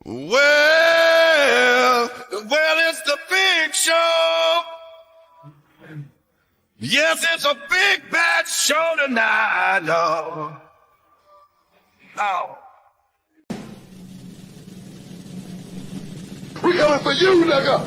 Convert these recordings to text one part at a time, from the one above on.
Well, it's the big show. Yes, it's a big bad show tonight. Oh. We coming for you, nigga.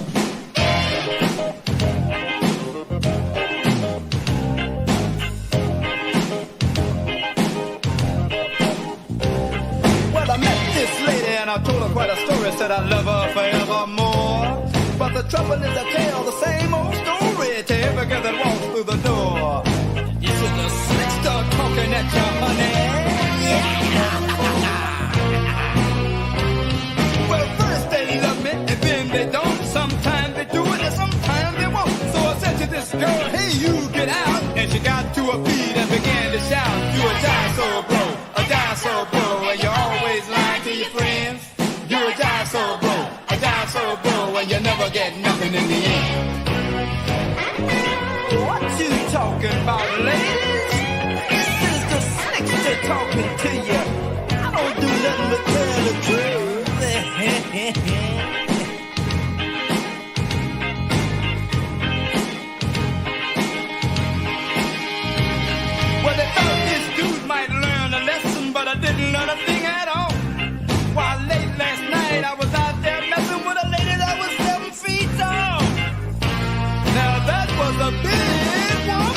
Well, I met this lady and I told her quite a story. Said I love her forevermore. But the trouble is I tell the same old story to every girl that walks through the door. You see the slick start talking at you, honey. Yeah. Well, first they love me and then they don't. Sometimes they do it and sometimes they won't. So I said to this girl, hey, you get out. And she got to her feet and began to shout, you a dinosaur bro, a dinosaur bro. And you're always lying to your friends. You're a dinosaur bro, a dinosaur bro. And you never get nothing in the end. What you talking about, ladies? This is the slickster talking to you. I don't do nothing but tell the truth. Well, they thought this dude might learn a lesson, but I didn't learn a thing at all. While late last night I was out there messing with a lady that was 7 feet tall. Now that was a big one.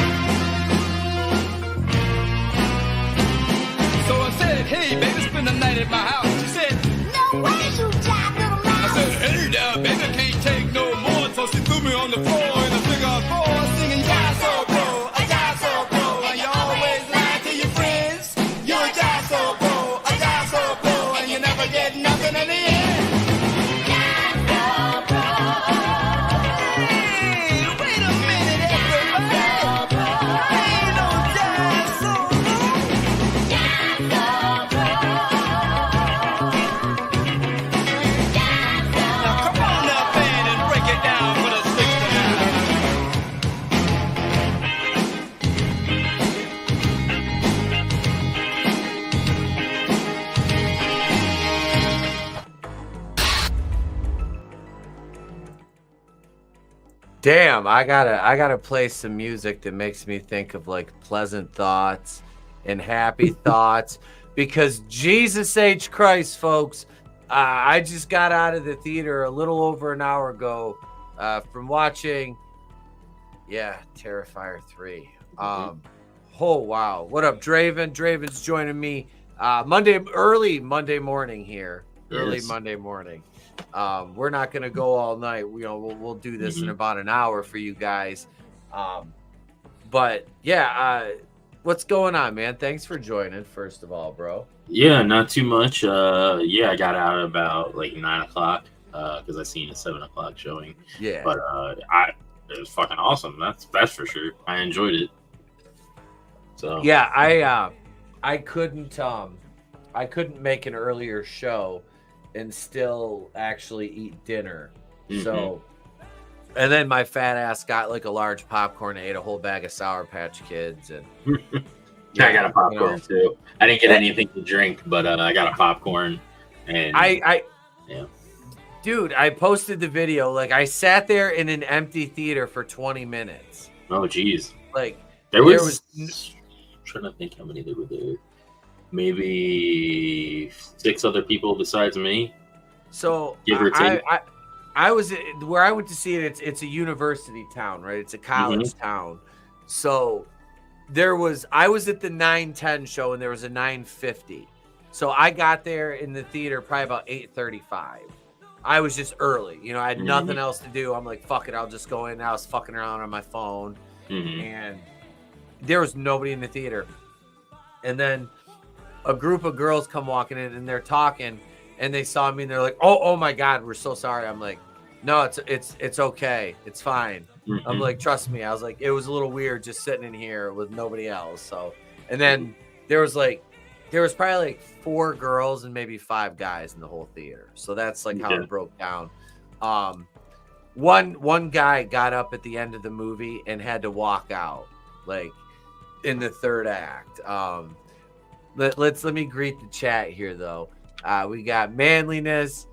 So I said, hey, baby, spend the night at my house. She said, No way, you jive little mouse. I said, hey, now, baby, can't take no more. So she threw me on the floor in a figure of 4, singing, dinosaur bro, a dinosaur bro. And you always lying to your friends. You're a dinosaur bro, a dinosaur bro. And you never get nothing in the end. Hey, wait a minute, everybody. Ain't no dinosaur bro. Now come on now, band, and break it down for the 69. Damn, I gotta play some music that makes me think of like pleasant thoughts and happy thoughts, because Jesus H. Christ, folks, I just got out of the theater a little over an hour ago from watching, Terrifier 3. Oh wow, what up, Draven? Draven's joining me early Monday morning here. Early Monday morning. We're not gonna go all night. We'll do this in about an hour for you guys. But what's going on, man? Thanks for joining, first of all, bro. Yeah, not too much. I got out about like 9 o'clock because I seen a 7 o'clock showing. Yeah, but it was fucking awesome. That's for sure. I enjoyed it. So yeah, I couldn't make an earlier show and still actually eat dinner. So, and then my fat ass got like a large popcorn and ate a whole bag of Sour Patch Kids, and I got a popcorn too. I didn't get anything to drink, but I got a popcorn. And dude, I posted the video. Like, I sat there in an empty theater for 20 minutes. Oh geez, like there was I'm trying to think how many there were there. Maybe 6 other people besides me. So give or take. I was where I went to see it. It's a university town, right? It's a college town. So I was at the 9:10 show and there was a 9:50. So I got there in the theater probably about 8:35. I was just early. I had nothing else to do. I'm like, fuck it, I'll just go in. I was fucking around on my phone, and there was nobody in the theater. And then a group of girls come walking in and they're talking, and they saw me and they're like, oh my God, we're so sorry. I'm like, no, it's okay. It's fine. I'm like, trust me. I was like, it was a little weird just sitting in here with nobody else. So, and then there was probably like 4 girls and maybe 5 guys in the whole theater. So that's like how it broke down. One guy got up at the end of the movie and had to walk out, like in the 3rd act. Let me greet the chat here though. We got Manliness,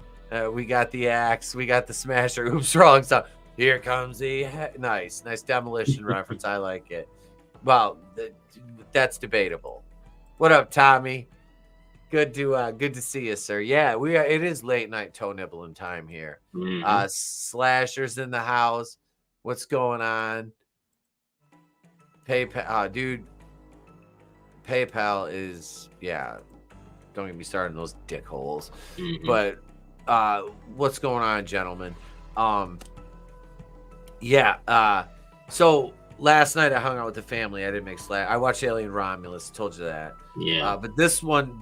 We got the axe. We got the smasher. Oops, wrong song. Here comes the nice demolition reference. I like it. Well, that's debatable. What up, Tommy? Good to see you, sir. Yeah, it is late night toe nibbling time here. Slashers in the house. What's going on? PayPal, dude. PayPal is don't get me started on those dickholes. But what's going on, gentlemen? So last night I hung out with the family. I didn't make slash. I watched Alien Romulus. Told you that. Yeah. But this one,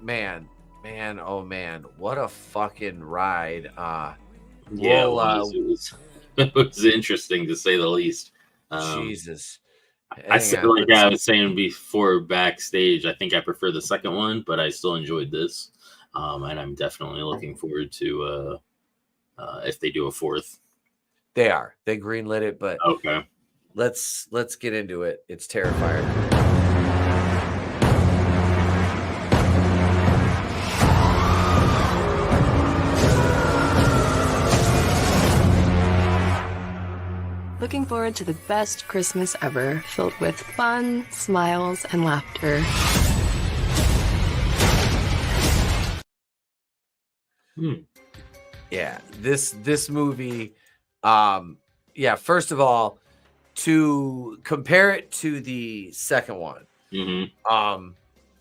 man, oh man, what a fucking ride. It was interesting to say the least. Jesus. I was saying before backstage, I think I prefer the second one, but I still enjoyed this. And I'm definitely looking forward to if they do a fourth. They greenlit it, but okay. Let's get into it. It's Terrifier. Looking forward to the best Christmas ever, filled with fun, smiles, and laughter. Yeah, this movie, first of all, to compare it to the second one,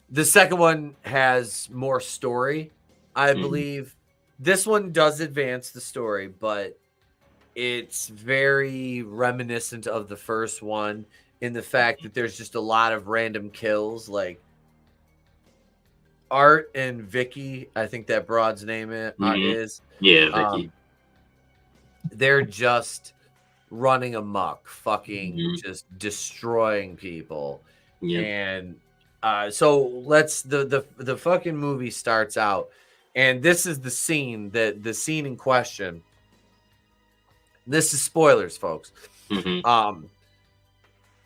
the second one has more story, I believe. This one does advance the story, but it's very reminiscent of the first one in the fact that there's just a lot of random kills, like Art and Vicky, I think that broad's name is. Yeah, Vicky. They're just running amok, fucking just destroying people. And so the fucking movie starts out, and this is the scene in question. This is spoilers, folks.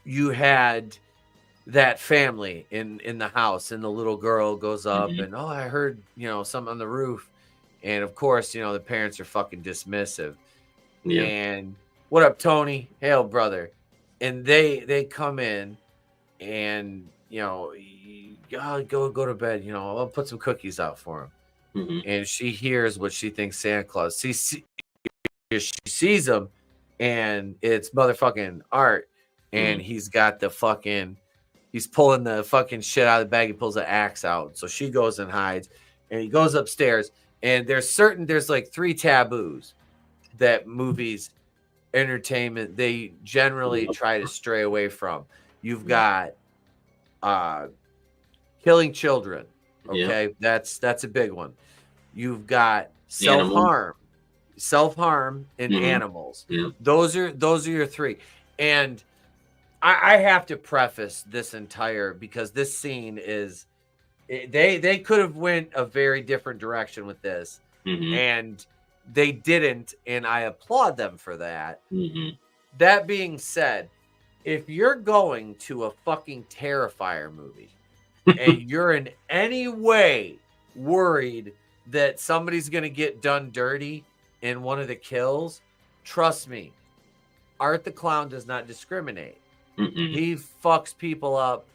You had that family in the house, and the little girl goes up and I heard something on the roof, and of course the parents are fucking dismissive. And what up, Tony? Hail, brother. And they come in, and go to bed. I'll put some cookies out for him. And she hears what she thinks Santa Claus. She sees him, and it's motherfucking Art, and he's pulling the fucking shit out of the bag. He pulls the axe out, so she goes and hides, and he goes upstairs. And there's like 3 taboos that movies, entertainment, they generally try to stray away from. You've got killing children, okay? That's a big one. You've got self-harm in animals. Those are your 3. And I have to preface this entire, because this scene is, they could have went a very different direction with this, and they didn't, and I applaud them for that. That being said, if you're going to a fucking Terrifier movie and you're in any way worried that somebody's going to get done dirty in one of the kills, trust me, Art the Clown does not discriminate. He fucks people up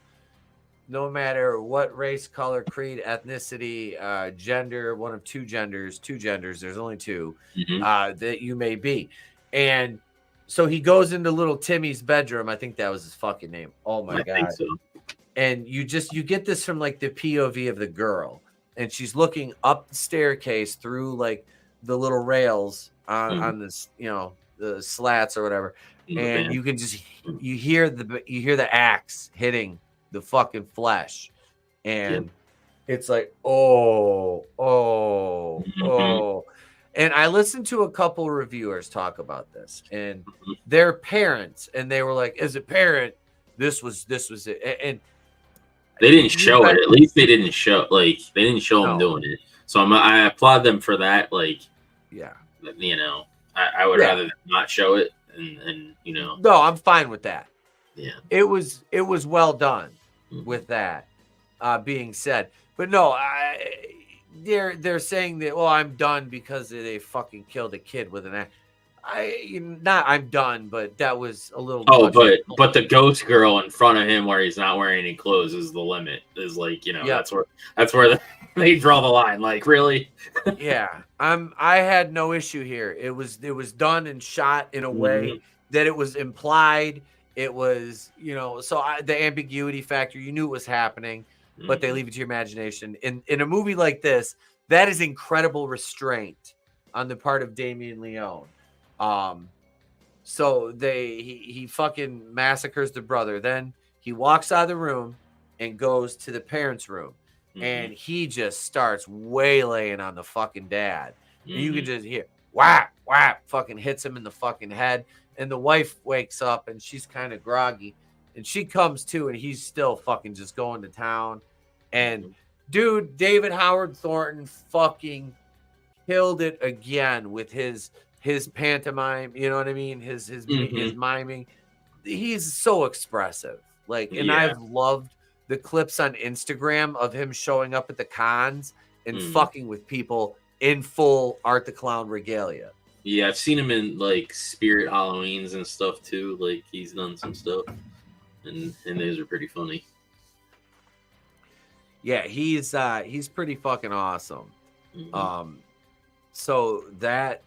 no matter what race, color, creed, ethnicity, gender, one of two genders, there's only 2 that you may be. And so he goes into little Timmy's bedroom. I think that was his fucking name. Oh my God. Think so. And you get this from like the POV of the girl, and she's looking up the staircase through like the little rails on this, the slats or whatever. And you can just, you hear the axe hitting the fucking flesh, and it's like, oh. And I listened to a couple reviewers talk about this, and their parents, and they were like, as a parent, this was it. And they didn't show it. At least they didn't show, them doing it. So I applaud them for that. Like, I would rather not show it, and No, I'm fine with that. Yeah. It was well done with that being said. But no, they're saying that, well, I'm done because they fucking killed a kid with an axe. I'm done, but that was a little. Oh, but the ghost girl in front of him, where he's not wearing any clothes, is the limit. Is like, that's where they draw the line. Like, really? Yeah, I had no issue here. It was done and shot in a way that it was implied. It was, so the ambiguity factor. You knew it was happening, but they leave it to your imagination. In a movie like this, that is incredible restraint on the part of Damien Leone. So he fucking massacres the brother. Then he walks out of the room and goes to the parents' room, and he just starts waylaying on the fucking dad. And you can just hear whap, whap, fucking hits him in the fucking head. And the wife wakes up and she's kind of groggy, and she comes to, and he's still fucking just going to town. And dude, David Howard Thornton fucking killed it again with his pantomime, you know what I mean? His miming. He's so expressive. And I've loved the clips on Instagram of him showing up at the cons and fucking with people in full Art the Clown regalia. Yeah, I've seen him in like Spirit Halloweens and stuff too. Like, he's done some stuff, and those are pretty funny. Yeah, he's pretty fucking awesome. So that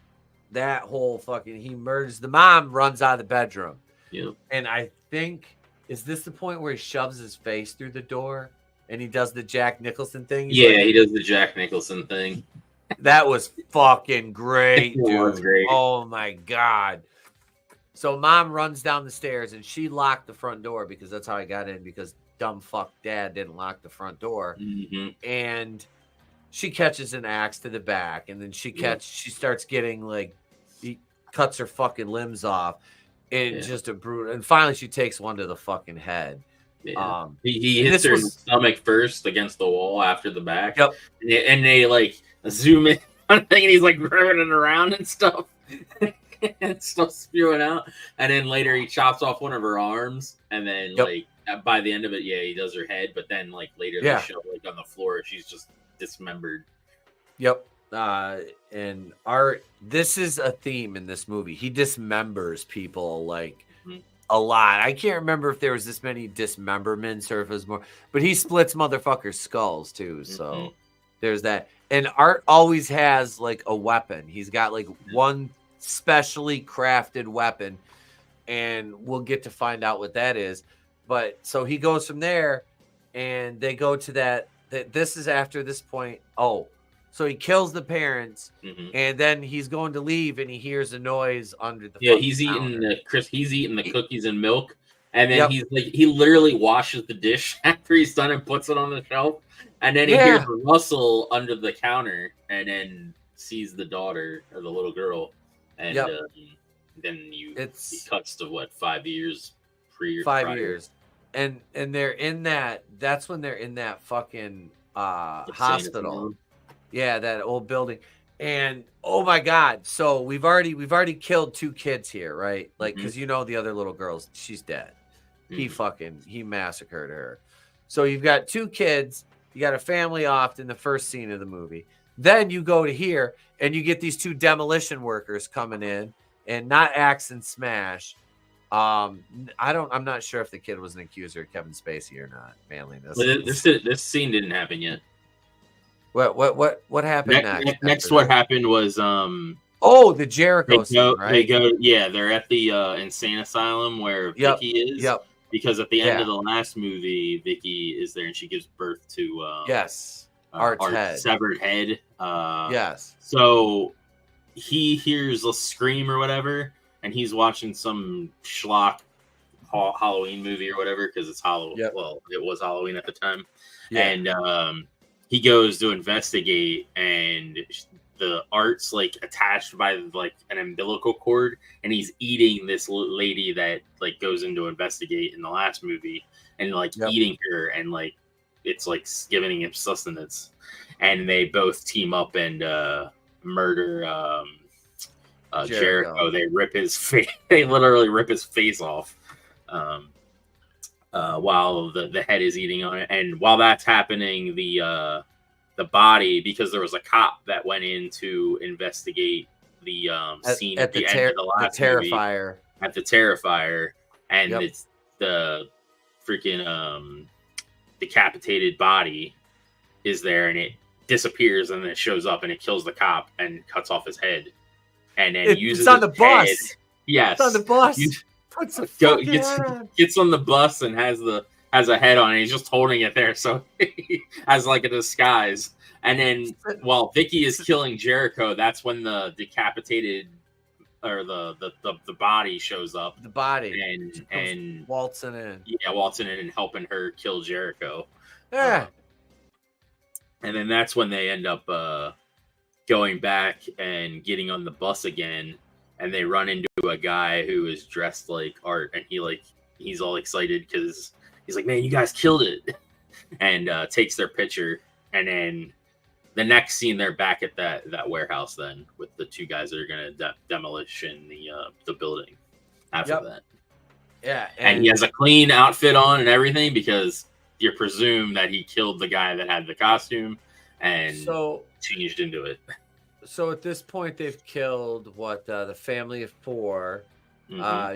whole fucking, he murders the mom, runs out of the bedroom. Yep. And I think, is this the point where he shoves his face through the door and he does the Jack Nicholson thing? He does the Jack Nicholson thing. That was fucking great, dude. It was great. Oh my God. So mom runs down the stairs and she locked the front door because that's how I got in, because dumb fuck dad didn't lock the front door. And she catches an axe to the back, and then she starts getting he cuts her fucking limbs off. And just a brutal, and finally she takes one to the fucking head. Yeah. He hits her in the stomach first against the wall after the back. Yep. And they zoom in on thing, and he's ripping it around and stuff. And stuff spewing out. And then later he chops off one of her arms, and then by the end of it, he does her head, but then later they show on the floor she's just dismembered. Yep. And this is a theme in this movie. He dismembers people a lot. I can't remember if there was this many dismemberments or if it was more, but he splits motherfuckers' skulls too. So there's that. And Art always has a weapon. He's got one specially crafted weapon, and we'll get to find out what that is. But so he goes from there, and they go to that this is after this point. So he kills the parents, and then he's going to leave, and he hears a noise under the he's eating the cookies and milk, and then he literally washes the dish after he's done and puts it on the shelf, and then he hears a rustle under the counter, and then sees the daughter or the little girl, and then he cuts to 5 years prior. And they're in that's when they're in that fucking hospital. Yeah, that old building. And oh my God. So we've already killed 2 kids here, right? Because the other little girl's, she's dead. He massacred her. So you've got 2 kids, you got a family off in the first scene of the movie. Then you go to here and you get these 2 demolition workers coming in, and not axe and smash. I'm not sure if the kid was an accuser of Kevin Spacey or not. Manliness. This scene didn't happen yet. What happened next? What happened was the Jericho scene, right? They're at the insane asylum where Vicky is. Yep. Because at the end of the last movie, Vicky is there and she gives birth to Art's severed head. Yes. So he hears a scream or whatever, and he's watching some schlock Halloween movie or whatever because it's Halloween. Yep. Well, it was Halloween at the time, and he goes to investigate, and the Art's attached by an umbilical cord, and he's eating this lady that goes in to investigate in the last movie, and eating her, and it's giving him sustenance, and they both team up and murder Jericho. They rip his face. They literally rip his face off. While the head is eating on it, and while that's happening, the the body because there was a cop that went in to investigate the scene at the end of the last movie Terrifier. at the Terrifier, and Yep. it's the freaking decapitated body is there, and it disappears, and then it shows up and it kills the cop and cuts off his head, and then uses It's on the his head. bus. Yes, It's on the bus. You- Puts the fucking head on. gets on the bus and has a head on it. He's just holding it there, so as like a disguise. And then while Vicky is killing Jericho, that's when the decapitated or the body shows up. The body And waltzing in. yeah, waltzing in and helping her kill Jericho. Yeah. And then that's when they end up going back and getting on the bus again, and they run into a guy who is dressed like Art, and he's all excited because he's like, "Man, you guys killed it," and takes their picture. And then the next scene, they're back at that warehouse then with the two guys that are gonna demolition the building. After that, Yeah, and he has a clean outfit on and everything because you presume that he killed the guy that had the costume and changed into it. So at this point, they've killed the family of 4,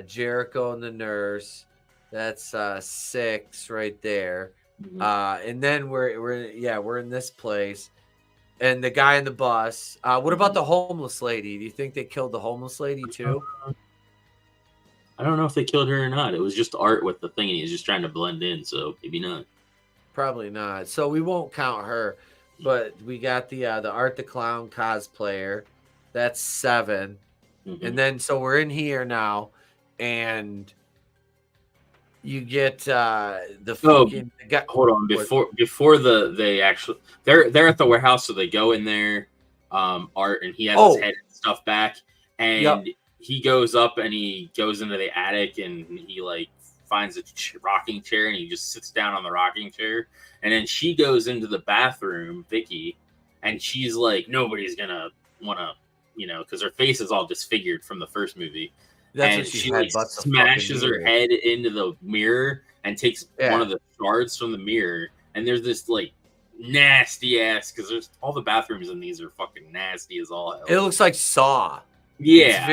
Jericho and the nurse. That's 6 right there. And then we're in this place, and the guy in the bus. What about the homeless lady? Do you think they killed the homeless lady too? I don't know if they killed her or not. It was just Art with the thing, and he was just trying to blend in, so maybe not. Probably not. So we won't count her. But we got the Art the Clown cosplayer. That's 7. And then so we're in here now, and you get the fucking guy. Hold on, before they actually they're at the warehouse, so they go in there. Art, and he has his head and stuff back, and he goes up and he goes into the attic, and he like finds a rocking chair, and he just sits down on the rocking chair. And then she goes into the bathroom, Vicky, and she's like, nobody's gonna want to, because her face is all disfigured from the first movie. That's and she like smashes her head into the mirror and takes one of the shards from the mirror. And there's this like nasty ass, because there's all the bathrooms in these are fucking nasty as all hell. It looks like Saw. Yeah,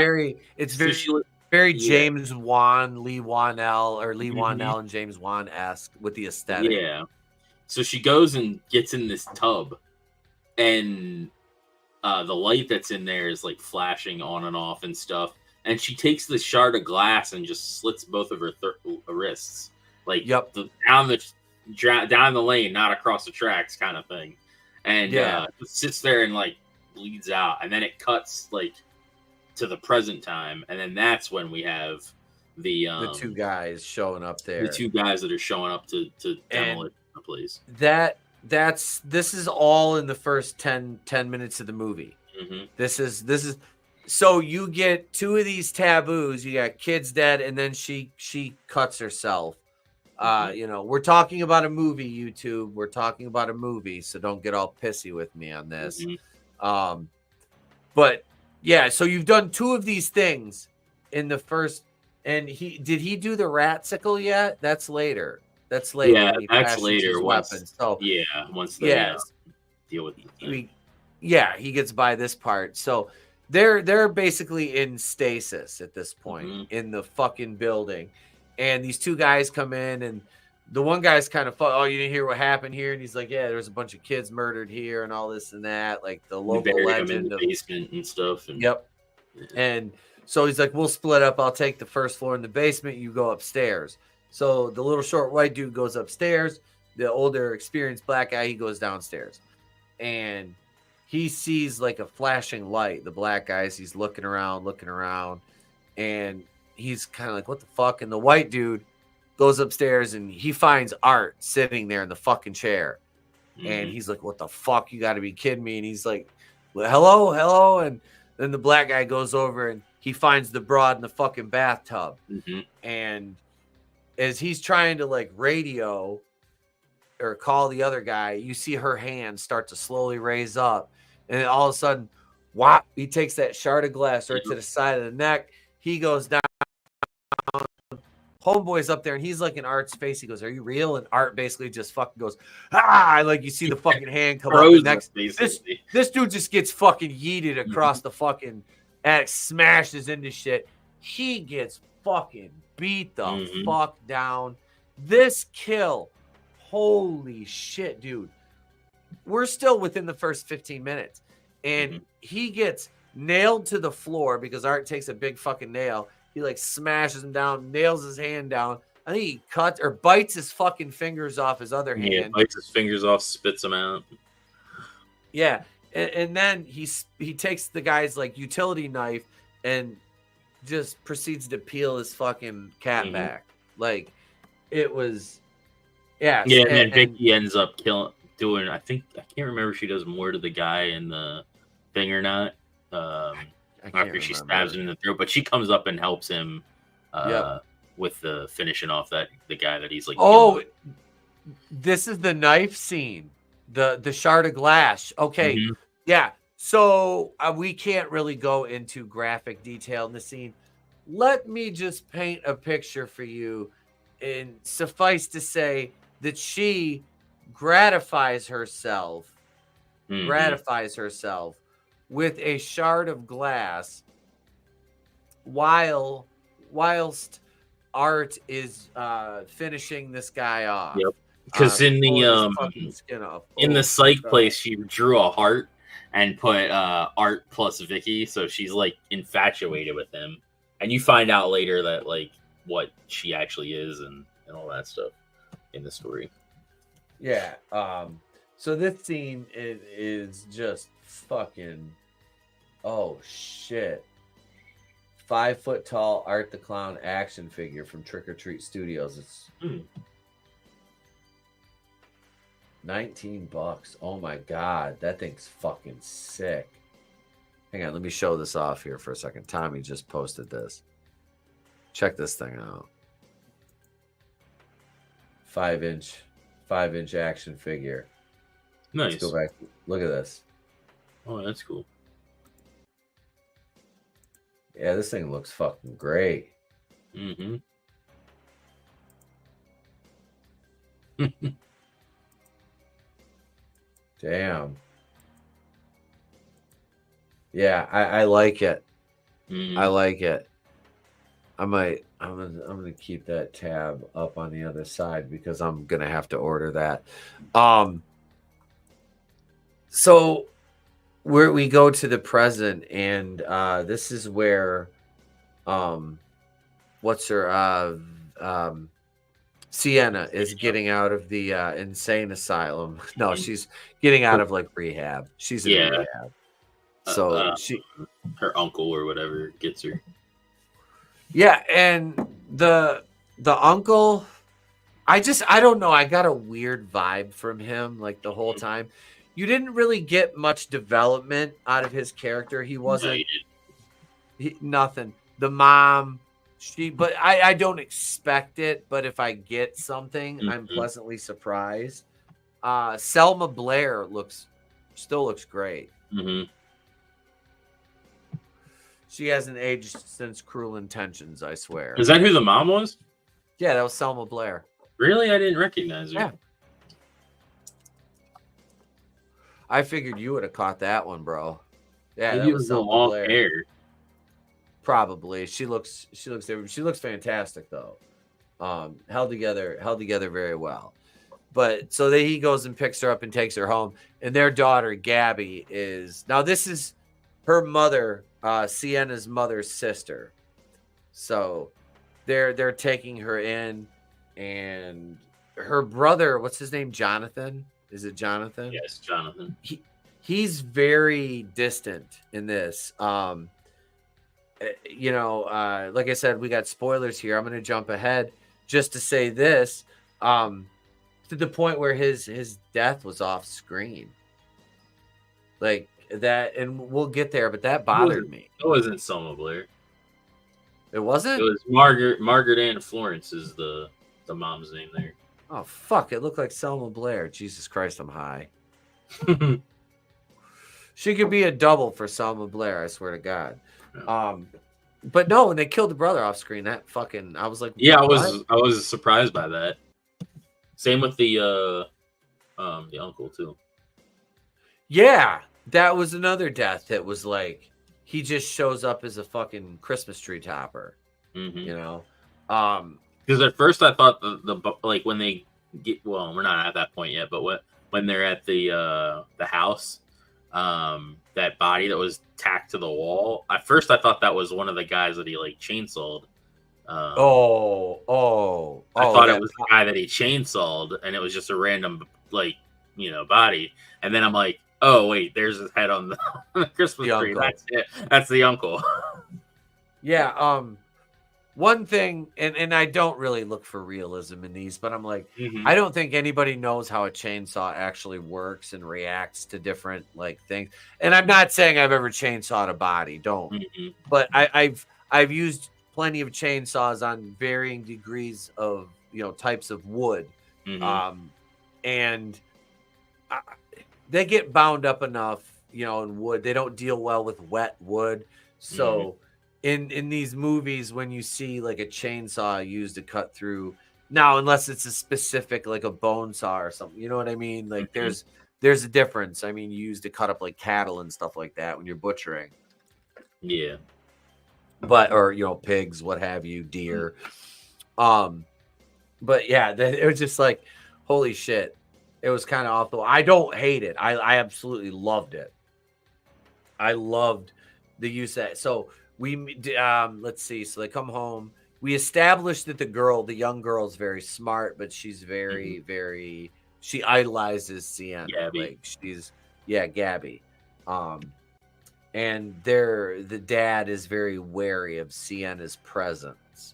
it's very James Wan, Lee Wanell, or Lee Wanell and James Wan-esque with the aesthetic. Yeah. So she goes and gets in this tub, and the light that's in there is like flashing on and off and stuff. And she takes the shard of glass and just slits both of her wrists, like down the lane, not across the tracks, kind of thing. And just sits there and like bleeds out, and then it cuts like to the present time, and then that's when we have the 2 guys showing up there. The 2 guys that are showing up to demolish the place. This is all in the first 10 minutes of the movie. This is so you get 2 of these taboos. You got kids dead, and then she cuts herself. We're talking about a movie, YouTube. We're talking about a movie, so don't get all pissy with me on this. But yeah, so you've done 2 of these things in the first, and did he do the rat sickle yet? That's later. Yeah, that's later. Once they deal with the he gets by this part. So they're basically in stasis at this point in the fucking building, and these 2 guys come in, and the one guy's kind of you didn't hear what happened here, and he's like, yeah, there's a bunch of kids murdered here and all this and that, like the local legend in the basement and stuff. And, and so he's like, we'll split up. I'll take the first floor in the basement. You go upstairs. So the little short white dude goes upstairs. The older experienced black guy, he goes downstairs, and he sees like a flashing light. The black guys, he's looking around, and he's kind of like, what the fuck? And the white dude goes upstairs, and he finds Art sitting there in the fucking chair. And he's like, what the fuck? You got to be kidding me. And he's like, well, hello. And then the black guy goes over, and he finds the broad in the fucking bathtub. And as he's trying to like radio or call the other guy, you see her hand start to slowly raise up. And then all of a sudden, whop, he takes that shard of glass right to the side of the neck. He goes down. Homeboy's up there and he's like in Art's face. He goes, "Are you real?" And Art basically just fucking goes, "Ah!" Like you see the fucking hand come up. And next, this dude just gets fucking yeeted across the fucking X, smashes into shit. He gets fucking beat the fuck down. This kill, holy shit, dude. We're still within the first 15 minutes. And he gets nailed to the floor because Art takes a big fucking nail. He like smashes him down, nails his hand down. I think he cuts or bites his fucking fingers off his other hand. Yeah, bites his fingers off, spits them out. Yeah, and then he takes the guy's like utility knife and just proceeds to peel his fucking cat back. Like it was, yeah. Yeah, and Vicky ends up doing. I can't remember if she does more to the guy in the thing or not. After she stabs him in the throat, but she comes up and helps him with the finishing off the guy that he's like. Oh, this is the knife scene, the shard of glass. Okay, yeah. So we can't really go into graphic detail in the scene. Let me just paint a picture for you, and suffice to say that she gratifies herself with a shard of glass whilst Art is finishing this guy off. Yep. Because in the psych place, she drew a heart and put Art plus Vicky, so she's like infatuated with him. And you find out later that like what she actually is and all that stuff in the story. Yeah. So this scene is just fucking. Oh shit. 5 foot tall Art the Clown action figure from Trick or Treat Studios. It's $19. Oh my god, that thing's fucking sick. Hang on, let me show this off here for a second. Tommy just posted this. Check this thing out. 5-inch action figure. Nice. Let's go back. Look at this. Oh, that's cool. Yeah, this thing looks fucking great. Damn. Yeah, I like it. I like it. I'm gonna keep that tab up on the other side because I'm gonna have to order that. So we go to the present, and this is where what's her Sienna is getting out of the insane asylum. No, she's getting out of like rehab. She's in rehab. So her uncle or whatever gets her. Yeah, and the uncle, I don't know. I got a weird vibe from him like the whole time. You didn't really get much development out of his character. He wasn't nothing. The mom, but I don't expect it. But if I get something, I'm pleasantly surprised. Selma Blair still looks great. She hasn't aged since Cruel Intentions, I swear. Is that who the mom was? Yeah, that was Selma Blair. Really? I didn't recognize her. Yeah. I figured you would have caught that one, bro. Yeah, maybe that was Selma long Blair. Hair. Probably. She looks fantastic though. Held together very well. But so he goes and picks her up and takes her home, and their daughter Gabby is now this is her mother, Sienna's mother's sister. So they're taking her in, and her brother, what's his name? Jonathan? Is it Jonathan? Yes, Jonathan. He's very distant in this. Like I said, we got spoilers here. I'm going to jump ahead just to say this, to the point where his death was off screen. Like that, and we'll get there, but that bothered me. It wasn't Selma Blair. It wasn't? It was Margaret Ann Florence is the mom's name there. Oh, fuck. It looked like Selma Blair. Jesus Christ, I'm high. She could be a double for Selma Blair, I swear to God. But no, when they killed the brother off screen, that fucking I was like, Yeah, what? I was surprised by that. Same with the uncle too. Yeah, that was another death that was like he just shows up as a fucking Christmas tree topper. You know, because at first I thought the like when they get we're not at that point yet, but when they're at the house, that body that was tacked to the wall. At first I thought that was one of the guys that he like chainsawed. I thought it was the guy that he chainsawed, and it was just a random like body. And then I'm like, oh wait, there's his head on the Christmas tree. Uncle. That's it. That's the uncle. Yeah. One thing, and I don't really look for realism in these, but I'm like, I don't think anybody knows how a chainsaw actually works and reacts to different like things. And I'm not saying I've ever chainsawed a body, don't. But I've used plenty of chainsaws on varying degrees of types of wood, and they get bound up enough, in wood. They don't deal well with wet wood, so. In these movies, when you see like a chainsaw used to cut through, now unless it's a specific like a bone saw or something, you know what I mean? Like there's a difference. I mean, you use to cut up like cattle and stuff like that when you're butchering. Yeah. But or pigs, what have you, deer. But yeah, it was just like, holy shit. It was kind of awful. I don't hate it. I absolutely loved it. I loved the use of that. So we let's see. So they come home. We established that the young girl is very smart, but she's very, very. She idolizes Sienna. Gabby. Like she's Gabby. And the dad is very wary of Sienna's presence,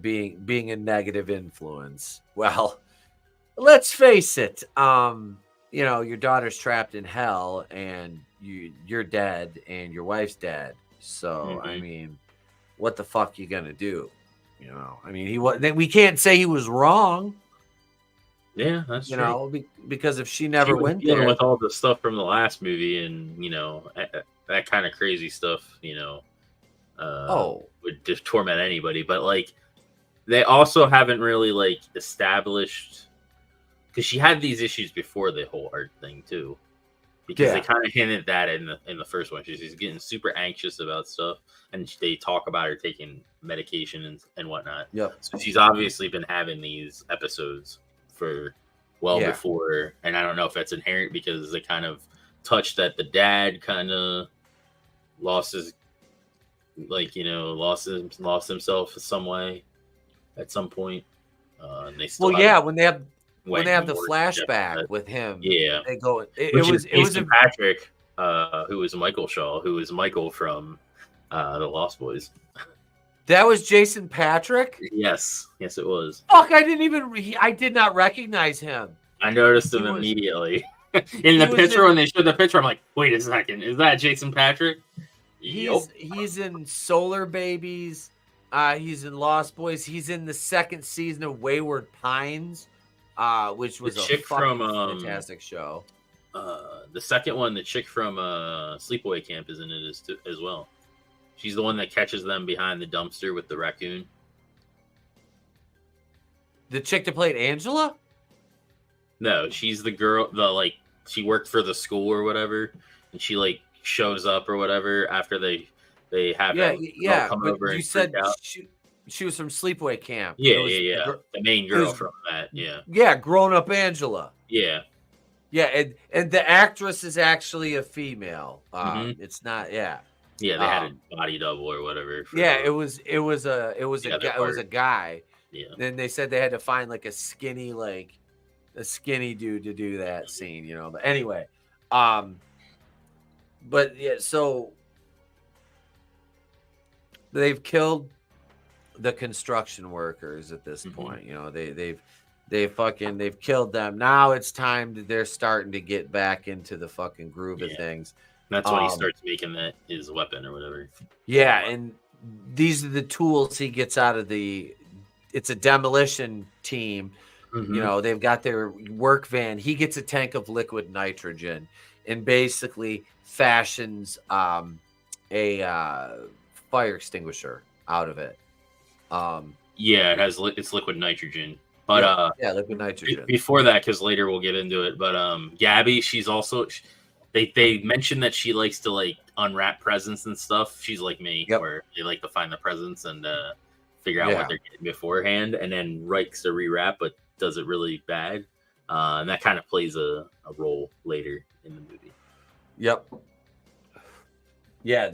being a negative influence. Well, let's face it. Your daughter's trapped in hell, and you're dead, and your wife's dead. So, I mean, what the fuck you gonna do? I mean, we can't say he was wrong. Yeah, that's true. Because if she never went dealing there with all the stuff from the last movie and that kind of crazy stuff, would just torment anybody. But like, they also haven't really like established because she had these issues before the whole art thing too. Because they kind of hinted that in the first one. She's getting super anxious about stuff, and they talk about her taking medication and whatnot. Yep. So she's obviously been having these episodes for before, and I don't know if that's inherent because they kind of touched that the dad kind of lost himself in some way at some point. And they still when they have the flashback with him, they go. It was Patrick, who was Michael Shaw, who was Michael from the Lost Boys. That was Jason Patrick. Yes, it was. Fuck! I did not recognize him. I noticed him immediately in the picture when they showed the picture. I'm like, wait a second, is that Jason Patrick? He's in Solar Babies. He's in Lost Boys. He's in the second season of Wayward Pines. Which was a fantastic show. The second one, the chick from Sleepaway Camp is in it as well. She's the one that catches them behind the dumpster with the raccoon. The chick that played Angela? No, she's the girl. She worked for the school or whatever, and she like shows up or whatever after they have come over and freak out. She was from Sleepaway Camp. Yeah. The main girl from that. Yeah, grown up Angela. Yeah, and the actress is actually a female. It's not. Yeah, they had a body double or whatever. It was a guy. Yeah. Then they said they had to find like a skinny dude to do that scene. But anyway, but yeah, so they've killed the construction workers at this point. They've killed them. Now it's time that they're starting to get back into the fucking groove of things. That's when he starts making his weapon or whatever. Yeah, and these are the tools he gets out of it's a demolition team. They've got their work van. He gets a tank of liquid nitrogen and basically fashions a fire extinguisher out of it. Yeah, it's liquid nitrogen. But yeah, liquid nitrogen. Before that, because later we'll get into it. But Gabby, she's also they mentioned that she likes to like unwrap presents and stuff. She's like me, where they like to find the presents and figure out what they're getting beforehand, and then likes to rewrap, but does it really bad. And that kind of plays a role later in the movie. Yep. Yeah,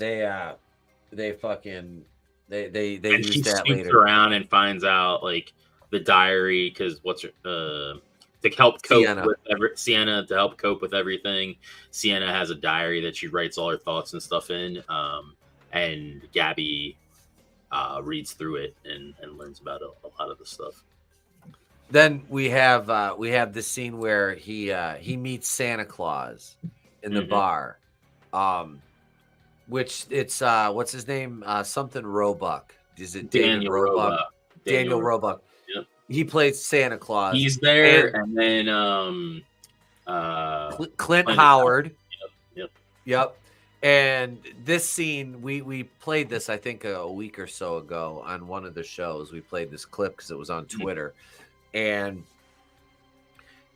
they fucking they and use she that sneaks later. around and finds out like the diary because to help cope with Sienna to help cope with everything. Sienna has a diary that she writes all her thoughts and stuff in, and Gabby reads through it and learns about a lot of the stuff. Then we have this scene where he meets Santa Claus in the bar, which it's what's his name? Something Roebuck. Is it Daniel Roebuck? Daniel Roebuck. Yep. He plays Santa Claus. He's there, and then Clint Howard. Yep. And this scene, we played this, I think, a week or so ago on one of the shows. We played this clip because it was on Twitter. And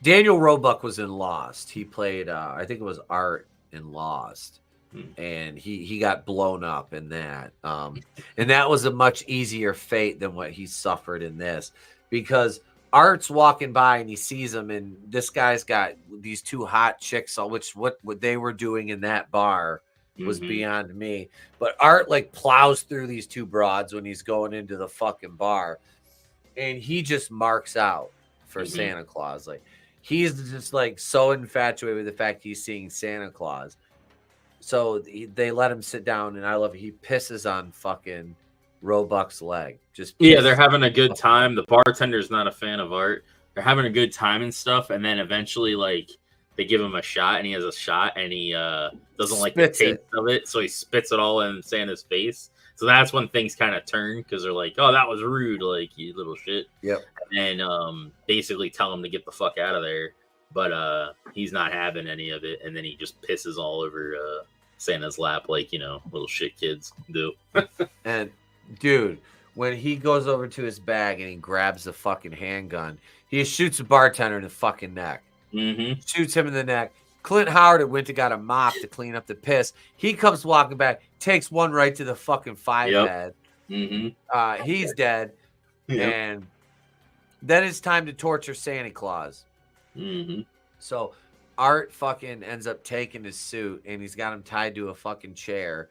Daniel Roebuck was in Lost. He played, I think it was Art in Lost. And he got blown up in that. And that was a much easier fate than what he suffered in this. Because Art's walking by and he sees him, and this guy's got these two hot chicks, which what they were doing in that bar was beyond me. But Art like plows through these two broads when he's going into the fucking bar, and he just marks out for Santa Claus. Like he's just like so infatuated with the fact he's seeing Santa Claus. So they let him sit down, and I love it. He pisses on fucking Roebuck's leg. They're having a good time. The bartender's not a fan of Art. They're having a good time and stuff, and then eventually like they give him a shot, and he has a shot, and he doesn't like the taste of it, so he spits it all in Santa's face. So that's when things kind of turn, because they're like, "Oh, that was rude, like you little shit." Yep. And basically tell him to get the fuck out of there, but he's not having any of it, and then he just pisses all over Santa's lap, like little shit kids do. And dude, when he goes over to his bag and he grabs the fucking handgun, he shoots the bartender in the fucking neck. Shoots him in the neck. Clint Howard went and got a mop to clean up the piss. He comes walking back, takes one right to the fucking head. He's dead. And then it's time to torture Santa Claus. So Art fucking ends up taking his suit, and he's got him tied to a fucking chair.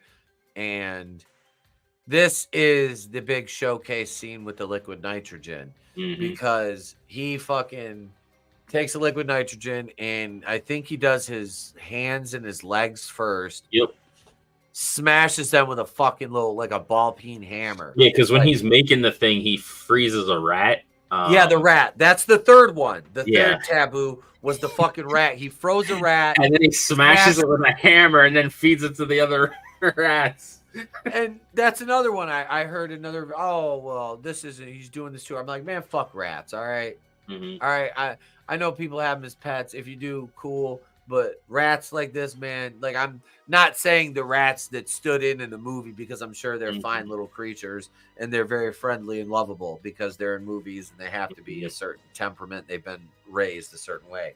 And this is the big showcase scene with the liquid nitrogen, because he fucking takes the liquid nitrogen, and I think he does his hands and his legs first. Smashes them with a fucking like a ball peen hammer. Yeah, because when he's making the thing, he freezes a rat. The rat. That's the third one. The third taboo was the fucking rat. He froze a rat. And then he smashes it with a hammer and then feeds it to the other rats. And that's another one. I heard another, this isn't, he's doing this too. I'm like, man, fuck rats. All right. All right. I know people have them as pets. If you do, cool. But rats like this, man, like I'm not saying the rats that stood in the movie, because I'm sure they're fine little creatures and they're very friendly and lovable because they're in movies and they have to be a certain temperament. They've been raised a certain way.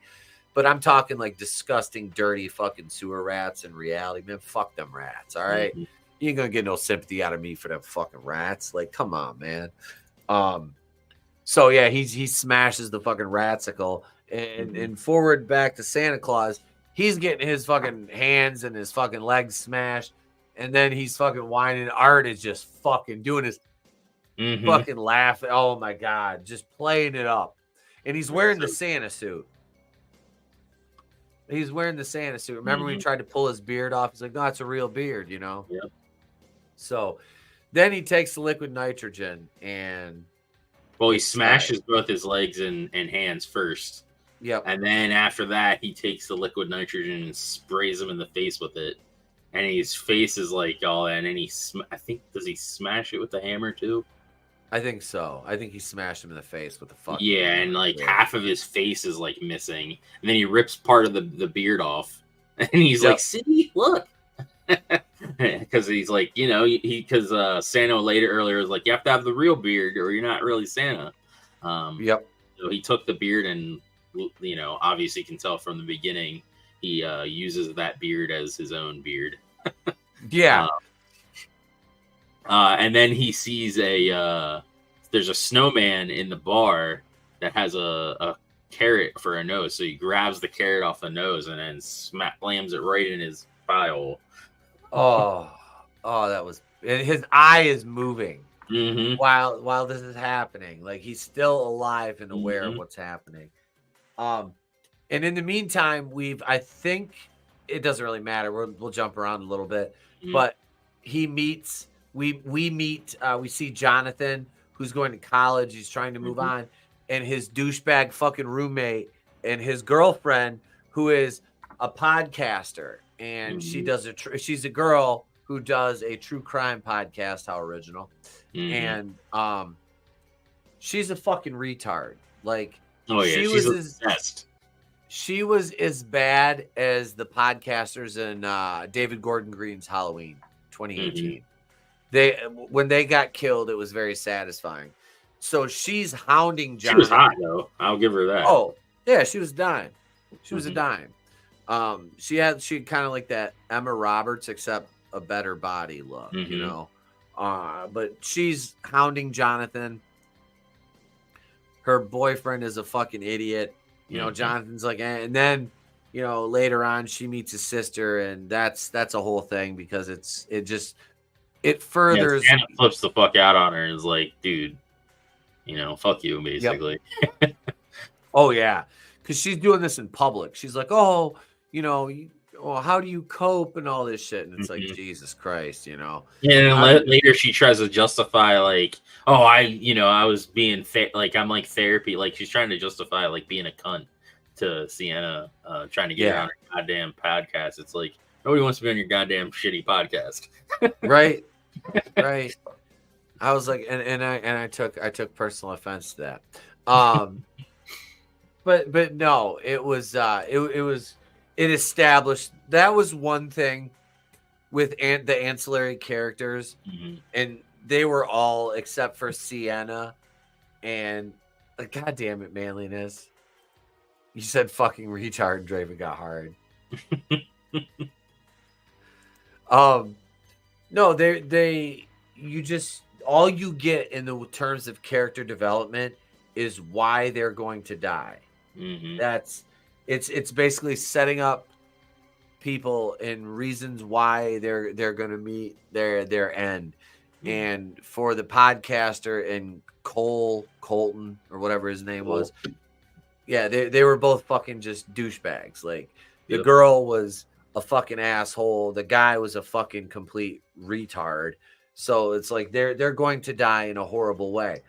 But I'm talking like disgusting, dirty fucking sewer rats in reality. Man, fuck them rats. All right. You ain't gonna get no sympathy out of me for them fucking rats. Like, come on, man. So yeah, he smashes the fucking ratsicle. And forward back to Santa Claus, he's getting his fucking hands and his fucking legs smashed, and then he's fucking whining. Art is just fucking doing his fucking laugh. Oh my god, just playing it up. And he's wearing the Santa suit. He's wearing the Santa suit. Remember when he tried to pull his beard off? He's like, no, it's a real beard, Yep. So then he takes the liquid nitrogen and he smashes both his legs and hands first. Yep. And then after that, he takes the liquid nitrogen and sprays him in the face with it. And his face is like all that. And then does he smash it with the hammer too? I think so. I think he smashed him in the face with the fucking hammer. And like half of his face is like missing. And then he rips part of the beard off. And he's like, see, look. Because because he's like, you know, because Santa earlier was like, you have to have the real beard or you're not really Santa. Yep. So he took the beard and, you know, obviously you can tell from the beginning he uses that beard as his own beard. Yeah. And then he sees there's a snowman in the bar that has a carrot for a nose. So he grabs the carrot off the nose and then slams it right in his thigh hole. Oh, that was. And his eye is moving Mm-hmm. while this is happening. Like he's still alive and aware of what's happening. And in the meantime, I think it doesn't really matter. We'll jump around a little bit, but he meets. We see Jonathan, who's going to college. He's trying to move on, and his douchebag fucking roommate and his girlfriend, who is a podcaster, and she's a girl who does a true crime podcast. How original. And she's a fucking retard. Like, oh yeah, she's obsessed. She was as bad as the podcasters in David Gordon Green's Halloween 2018. When they got killed, it was very satisfying. So she's hounding John. She was hot though. I'll give her that. Oh yeah, she was dying. She was a dime. She had kind of like that Emma Roberts, except a better body look, you know. But she's hounding Jonathan. Her boyfriend is a fucking idiot. You know, Jonathan's like, and then, you know, later on she meets his sister, and that's a whole thing because it furthers. Santa flips the fuck out on her and is like, dude, you know, fuck you, basically. Yep. Oh yeah, because she's doing this in public. She's like, oh, you know, how do you cope and all this shit? And it's like, Jesus Christ, you know. Yeah, and later she tries to justify like, oh, I was being like I'm like therapy. Like she's trying to justify like being a cunt to Sienna, trying to get her on her goddamn podcast. It's like nobody wants to be on your goddamn shitty podcast. Right. Right. I was like, and I took personal offense to that. But no, it was it established that was one thing with the ancillary characters, and they were all except for Sienna and like, God damn it, manliness. You said fucking retard and Draven got hard. No, all you get in the terms of character development is why they're going to die. It's basically setting up people and reasons why they're going to meet their end. And for the podcaster and Colton or whatever his name was, yeah, they were both fucking just douchebags. Like the girl was a fucking asshole, the guy was a fucking complete retard. So it's like they're going to die in a horrible way.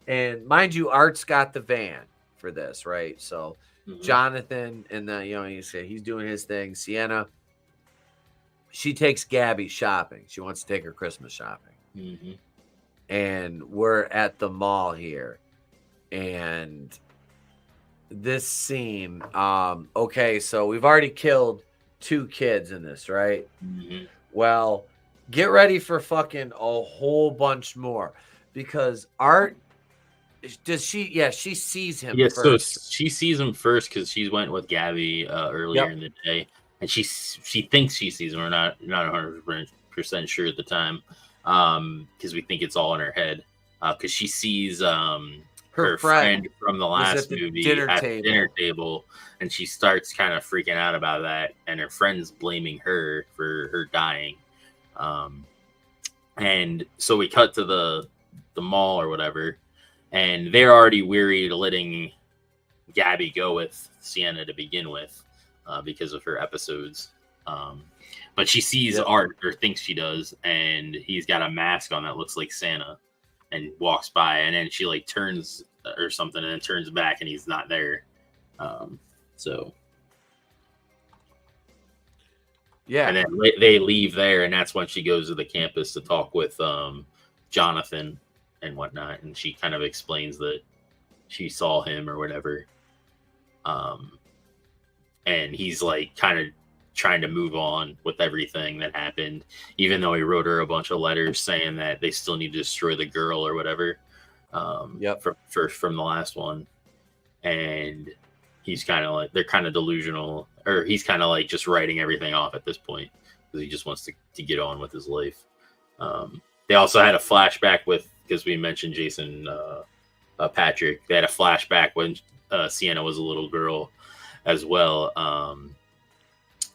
And mind you, Art's got the van for this, right? So Jonathan and you say he's doing his thing. Sienna, she takes Gabby shopping. She wants to take her Christmas shopping. And we're at the mall here. And this scene, okay, so we've already killed 2 kids in this, right? Well, get ready for fucking a whole bunch more because Art, she sees him first. So she sees him first because she went with Gabby earlier in the day, and she thinks she sees him. We're not 100% sure at the time because we think it's all in her head because she sees her friend from the last movie at the dinner table, and she starts kind of freaking out about that, and her friend's blaming her for her dying. And so we cut to the mall or whatever, and they're already weary to letting Gabby go with Sienna to begin with because of her episodes. But she sees Art, or thinks she does, and he's got a mask on that looks like Santa, and walks by, and then she like turns or something, and then turns back, and he's not there. So yeah, and then they leave there, and that's when she goes to the campus to talk with Jonathan and whatnot, and she kind of explains that she saw him or whatever. And he's like kind of trying to move on with everything that happened, even though he wrote her a bunch of letters saying that they still need to destroy the girl or whatever. From the last one. And he's kind of like, they're kind of delusional, or he's kind of like just writing everything off at this point because he just wants to get on with his life. They also had a flashback because we mentioned Jason Patrick. They had a flashback when Sienna was a little girl as well,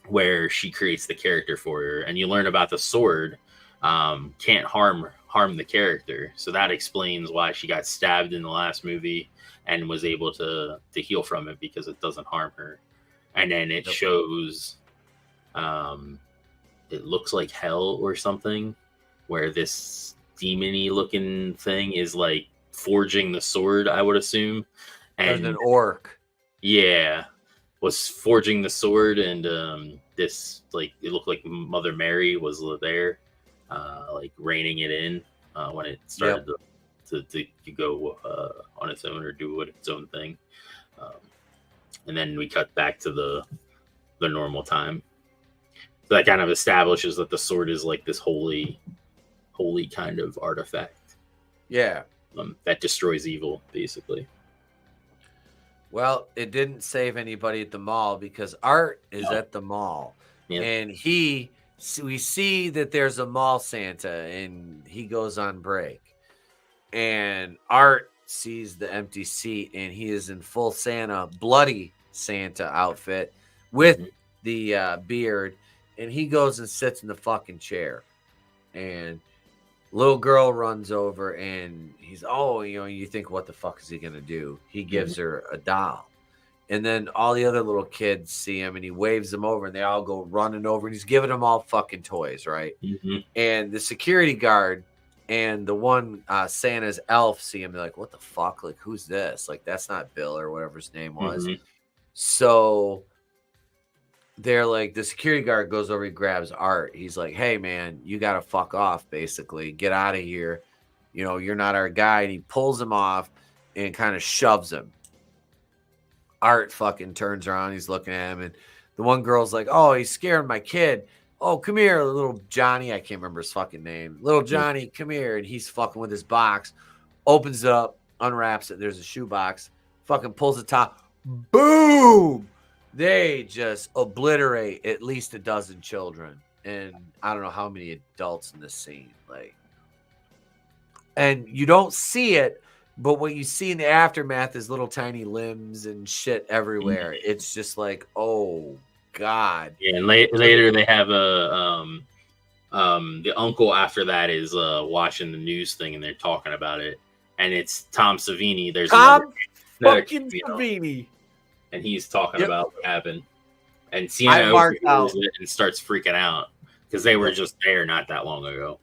where she creates the character for her, and you learn about the sword can't harm the character. So that explains why she got stabbed in the last movie and was able to heal from it, because it doesn't harm her. And then it shows it looks like hell or something, where this demon-y looking thing is like forging the sword, I would assume. And an orc. Yeah. Was forging the sword, and this, like, it looked like Mother Mary was there, like reining it in when it started to go on its own or do its own thing. And then we cut back to the normal time. So that kind of establishes that the sword is like this holy kind of artifact. Yeah. That destroys evil, basically. Well, it didn't save anybody at the mall because Art is at the mall. Yeah. And we see that there's a mall Santa, and he goes on break. And Art sees the empty seat, and he is in full Santa, bloody Santa outfit with the beard. And he goes and sits in the fucking chair. And little girl runs over, and he's, you think, what the fuck is he going to do? He gives her a doll. And then all the other little kids see him, and he waves them over, and they all go running over, and he's giving them all fucking toys, right? Mm-hmm. And the security guard and the one Santa's elf see him. They're like, what the fuck? Like, who's this? Like, that's not Bill or whatever his name was. Mm-hmm. So they're like, the security guard goes over, he grabs Art. He's like, hey, man, you got to fuck off, basically. Get out of here. You're not our guy. And he pulls him off and kind of shoves him. Art fucking turns around. He's looking at him. And the one girl's like, oh, he's scaring my kid. Oh, come here, little Johnny. I can't remember his fucking name. Little Johnny, come here. And he's fucking with his box. Opens it up, unwraps it. There's a shoebox. Fucking pulls the top. Boom! They just obliterate at least a dozen children. And I don't know how many adults in this scene. And you don't see it, but what you see in the aftermath is little tiny limbs and shit everywhere. It's just like, oh God. Yeah, and later they have the uncle after that is watching the news thing, and they're talking about it. And it's Tom Savini. There's Tom fucking Savini. And he's talking about what happened. And Sienna overhears it and starts freaking out because they were just there not that long ago.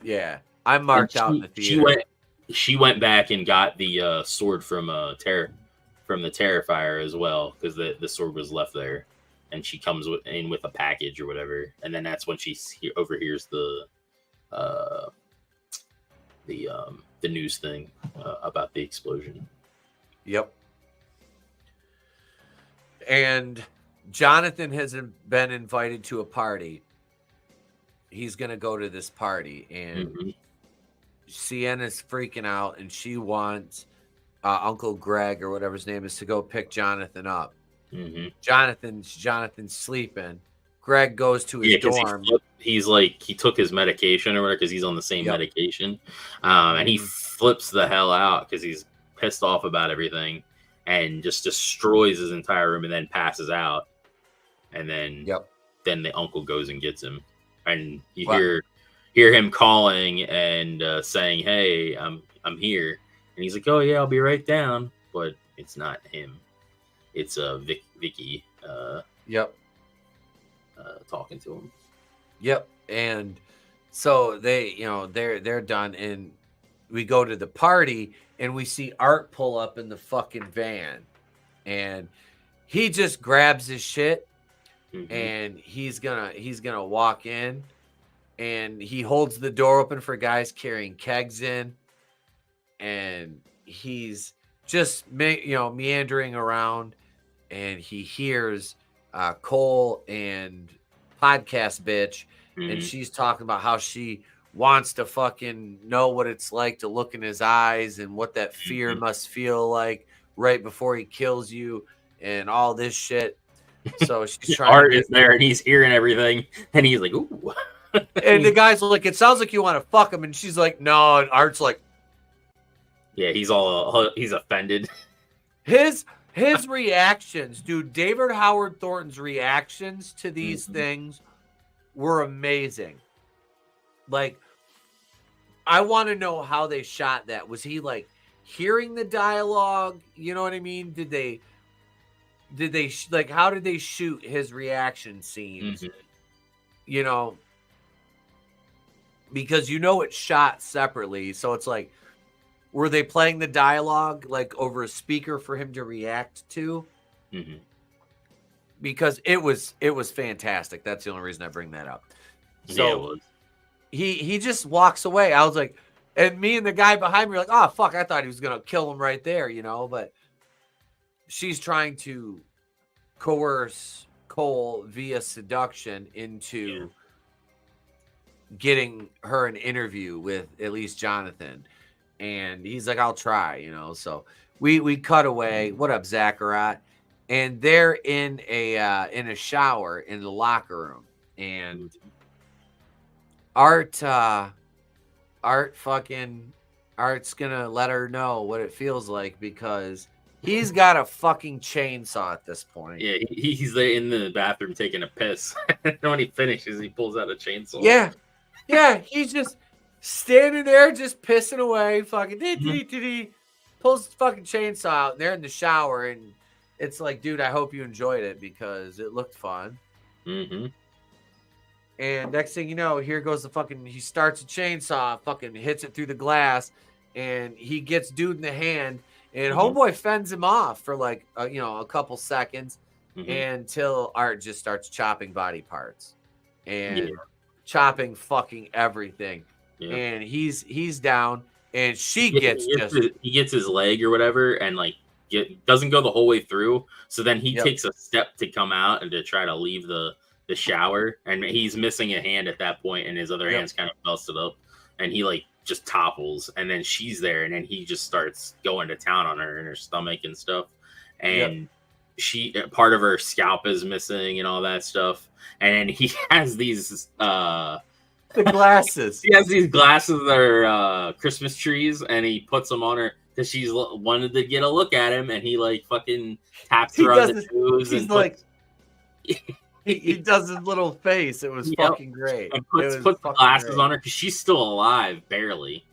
Yeah. I marked out in the theater. She went back and got the sword from the Terrifier as well, because the sword was left there. And she comes in with a package or whatever. And then that's when she overhears the news thing about the explosion. Yep. And Jonathan has been invited to a party. He's going to go to this party. And Sienna's freaking out. And she wants Uncle Greg, or whatever his name is, to go pick Jonathan up. Mm-hmm. Jonathan's sleeping. Greg goes to his dorm. He took his medication or whatever, because he's on the same medication. And he flips the hell out because he's pissed off about everything. And just destroys his entire room, and then passes out. And then, then the uncle goes and gets him, and you hear him calling and saying, "Hey, I'm here." And he's like, "Oh yeah, I'll be right down." But it's not him; it's Vicky. Talking to him. Yep. And so they're done, and we go to the party. And we see Art pull up in the fucking van, and he just grabs his shit, and he's gonna walk in, and he holds the door open for guys carrying kegs in, and he's just meandering around, and he hears Cole and podcast bitch, and Mhm. she's talking about how she wants to fucking know what it's like to look in his eyes and what that fear Mhm. must feel like right before he kills you and all this shit. So she's trying to Art get, is there and he's hearing everything, and he's like, "Ooh." and the guy's like, it sounds like you want to fuck him, and she's like, no, and Art's like, Yeah, he's offended. his reactions, dude. David Howard Thornton's reactions to these things were amazing. Like, I want to know how they shot that. Was he like hearing the dialogue? You know what I mean? Did they like, how did they shoot his reaction scenes? You know, because it's shot separately. So it's like, were they playing the dialogue like over a speaker for him to react to? Because it was fantastic. That's the only reason I bring that up. So Yeah, it was. he just walks away. I was like, and me and the guy behind me were like, oh fuck, I thought he was gonna kill him right there, but she's trying to coerce Cole via seduction into getting her an interview with at least Jonathan. And he's like, I'll try, So we cut away. What up, Zachariah? And they're in a shower in the locker room. And Art's gonna let her know what it feels like, because he's got a fucking chainsaw at this point. Yeah, he's there in the bathroom taking a piss. And when he finishes, he pulls out a chainsaw. Yeah, he's just standing there, just pissing away, fucking pulls the fucking chainsaw out, and they're in the shower, and it's like, dude, I hope you enjoyed it because it looked fun. And next thing you know, here goes he starts a chainsaw, fucking hits it through the glass, and he gets dude in the hand, and homeboy fends him off for like, a couple seconds until Art just starts chopping body parts and chopping fucking everything. Yeah. And he's down, and he gets his leg or whatever, and like doesn't go the whole way through. So then he takes a step to come out and to try to leave the shower, and he's missing a hand at that point, and his other hand's kind of busted up, and he like just topples, and then she's there, and then he just starts going to town on her and her stomach and stuff, and she part of her scalp is missing and all that stuff, and then he has these the glasses. He has these glasses that are Christmas trees, and he puts them on her because she's wanted to get a look at him, and he like fucking taps her on the nose, and like he does his little face. It was fucking great. And puts the glasses on her because she's still alive, barely.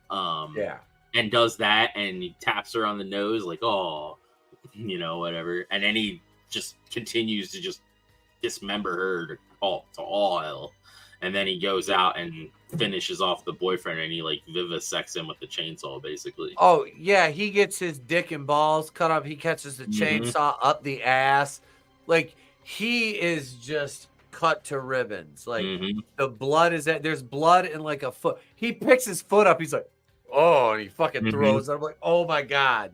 And does that, and he taps her on the nose, like, oh, whatever. And then he just continues to just dismember her to all hell. And then he goes out and finishes off the boyfriend, and he like vivisects him with the chainsaw, basically. Oh yeah, he gets his dick and balls cut up. He catches the chainsaw up the ass. Like, he is just cut to ribbons. Like, the blood is there's blood in like a foot. He picks his foot up. He's like, oh, and he fucking throws it. I'm like, oh my god.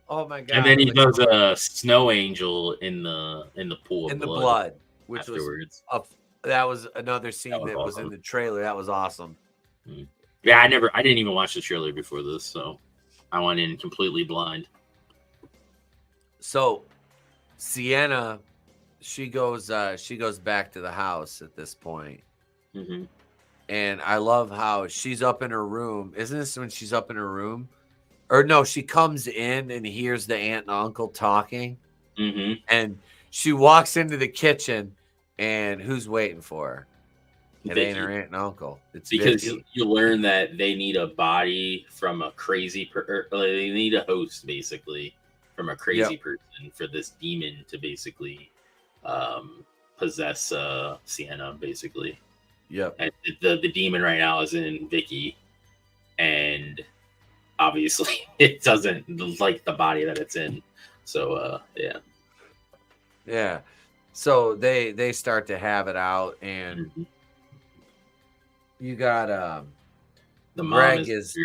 And then he does a snow angel in the pool of blood, which afterwards. That was another scene that was in the trailer. That was awesome. Yeah, I didn't even watch the trailer before this, so I went in completely blind. So Sienna, she goes back to the house at this point. And I love how she's up in her room. Isn't this when she's up in her room? Or no, she comes in and hears the aunt and uncle talking. And she walks into the kitchen, and who's waiting for her? It ain't her aunt and uncle. It's because Vicky. you learn that they need a body from a crazy they need a host, basically, from a crazy person for this demon to basically possess Sienna, basically. And the demon right now is in Vicky, and obviously it doesn't like the body that it's in. So so they start to have it out, and you got the mom Greg is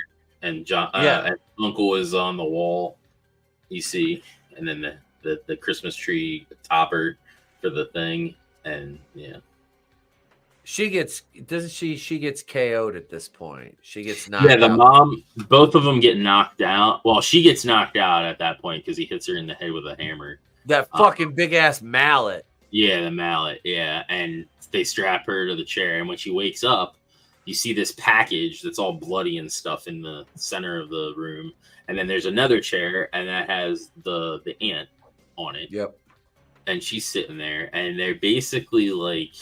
and John and uncle is on the wall, you see, and then the Christmas tree topper for the thing, and She gets KO'd at this point. She gets knocked out. Yeah, the mom, both of them get knocked out. Well, she gets knocked out at that point because he hits her in the head with a hammer. That fucking big ass mallet. Yeah, the mallet. Yeah, and they strap her to the chair, and when she wakes up, you see this package that's all bloody and stuff in the center of the room, and then there's another chair, and that has the ant on it. Yep. And she's sitting there, and they're basically like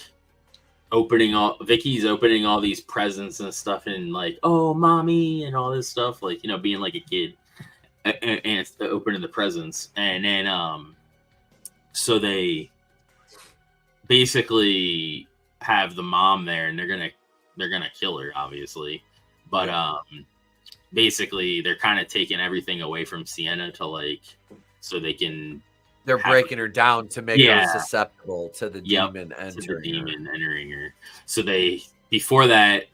Vicky's opening all these presents and stuff, and like, oh, mommy, and all this stuff, like, you know, being like a kid, and opening the presents, and then so they basically have the mom there, and they're gonna kill her, obviously, but basically they're kind of taking everything away from Sienna to like, so they can. They're breaking her down to make her susceptible to the demon entering her. So they, before that,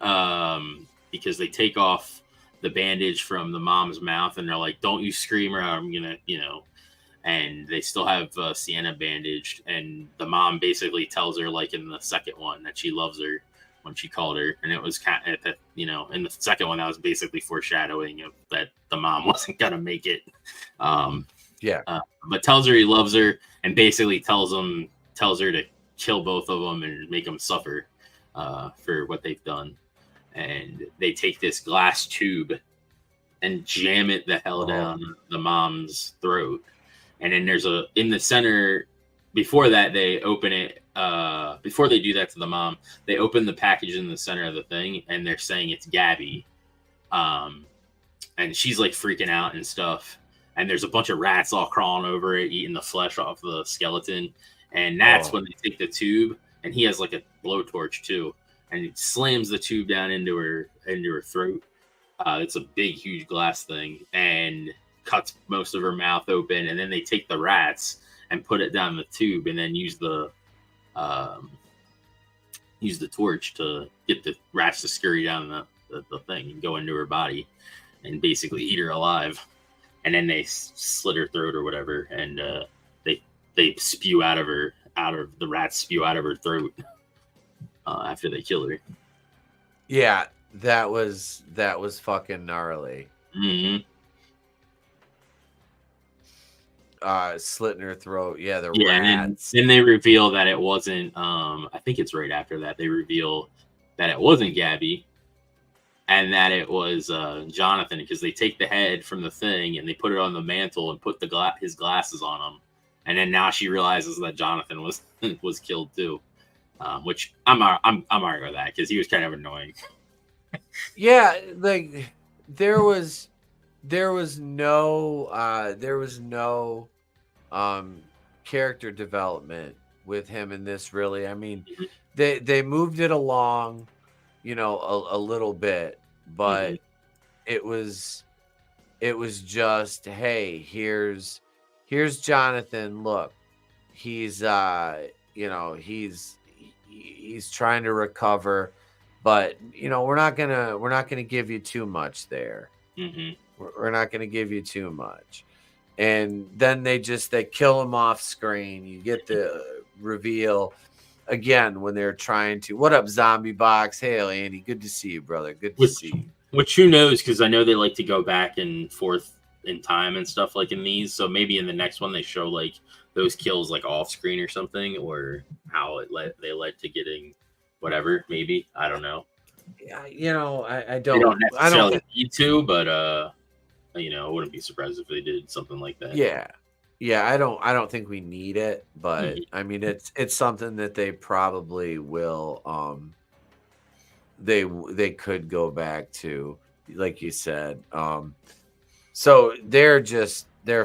because they take off the bandage from the mom's mouth, and they're like, "Don't you scream, or I'm gonna," you know. And they still have Sienna bandaged, and the mom basically tells her, like in the second one, that she loves her when she called her, and it was kind of, you know, in the second one that was basically foreshadowing of that the mom wasn't gonna make it. But tells her he loves her, and basically tells her to kill both of them and make them suffer for what they've done. And they take this glass tube and jam it the hell down the mom's throat. And then there's in the center, before that, they open it, before they do that to the mom, they open the package in the center of the thing, and they're saying it's Gabby. And she's like freaking out and stuff. And there's a bunch of rats all crawling over it, eating the flesh off the skeleton. And that's when they take the tube, and he has like a blowtorch too, and he slams the tube down into her throat. It's a big, huge glass thing, and cuts most of her mouth open. And then they take the rats and put it down the tube, and then use the torch to get the rats to scurry down the thing and go into her body and basically eat her alive. And then they slit her throat or whatever, and they spew the rats spew out of her throat after they kill her. Yeah, that was fucking gnarly. Mm-hmm. Slitting her throat. Yeah, the rats. And then they reveal that it wasn't. I think it's right after that they reveal that it wasn't Gabby. And that it was Jonathan, because they take the head from the thing and they put it on the mantle and put his glasses on him. And then now she realizes that Jonathan was killed too, which I'm alright with that because he was kind of annoying. Yeah, like there was no character development with him in this, really. I mean, they moved it along, you know, a little bit, but it was just, hey, here's Jonathan. Look, he's you know, he's trying to recover, but you know, we're not gonna give you too much there. We're not gonna give you too much. And then they kill him off screen. You get the reveal again when they're trying to. What up, Zombie Box? Hey, Andy, good to see you, brother. Good to see you. Which who knows? Because I know they like to go back and forth in time and stuff like in these. So maybe in the next one they show like those kills like off screen or something, or how they led to getting whatever. Maybe I don't know. Yeah, you know, I don't necessarily need to, but you know, I wouldn't be surprised if they did something like that. Yeah, I don't think we need it, but I mean, it's something that they probably will. They could go back to, like you said. So they're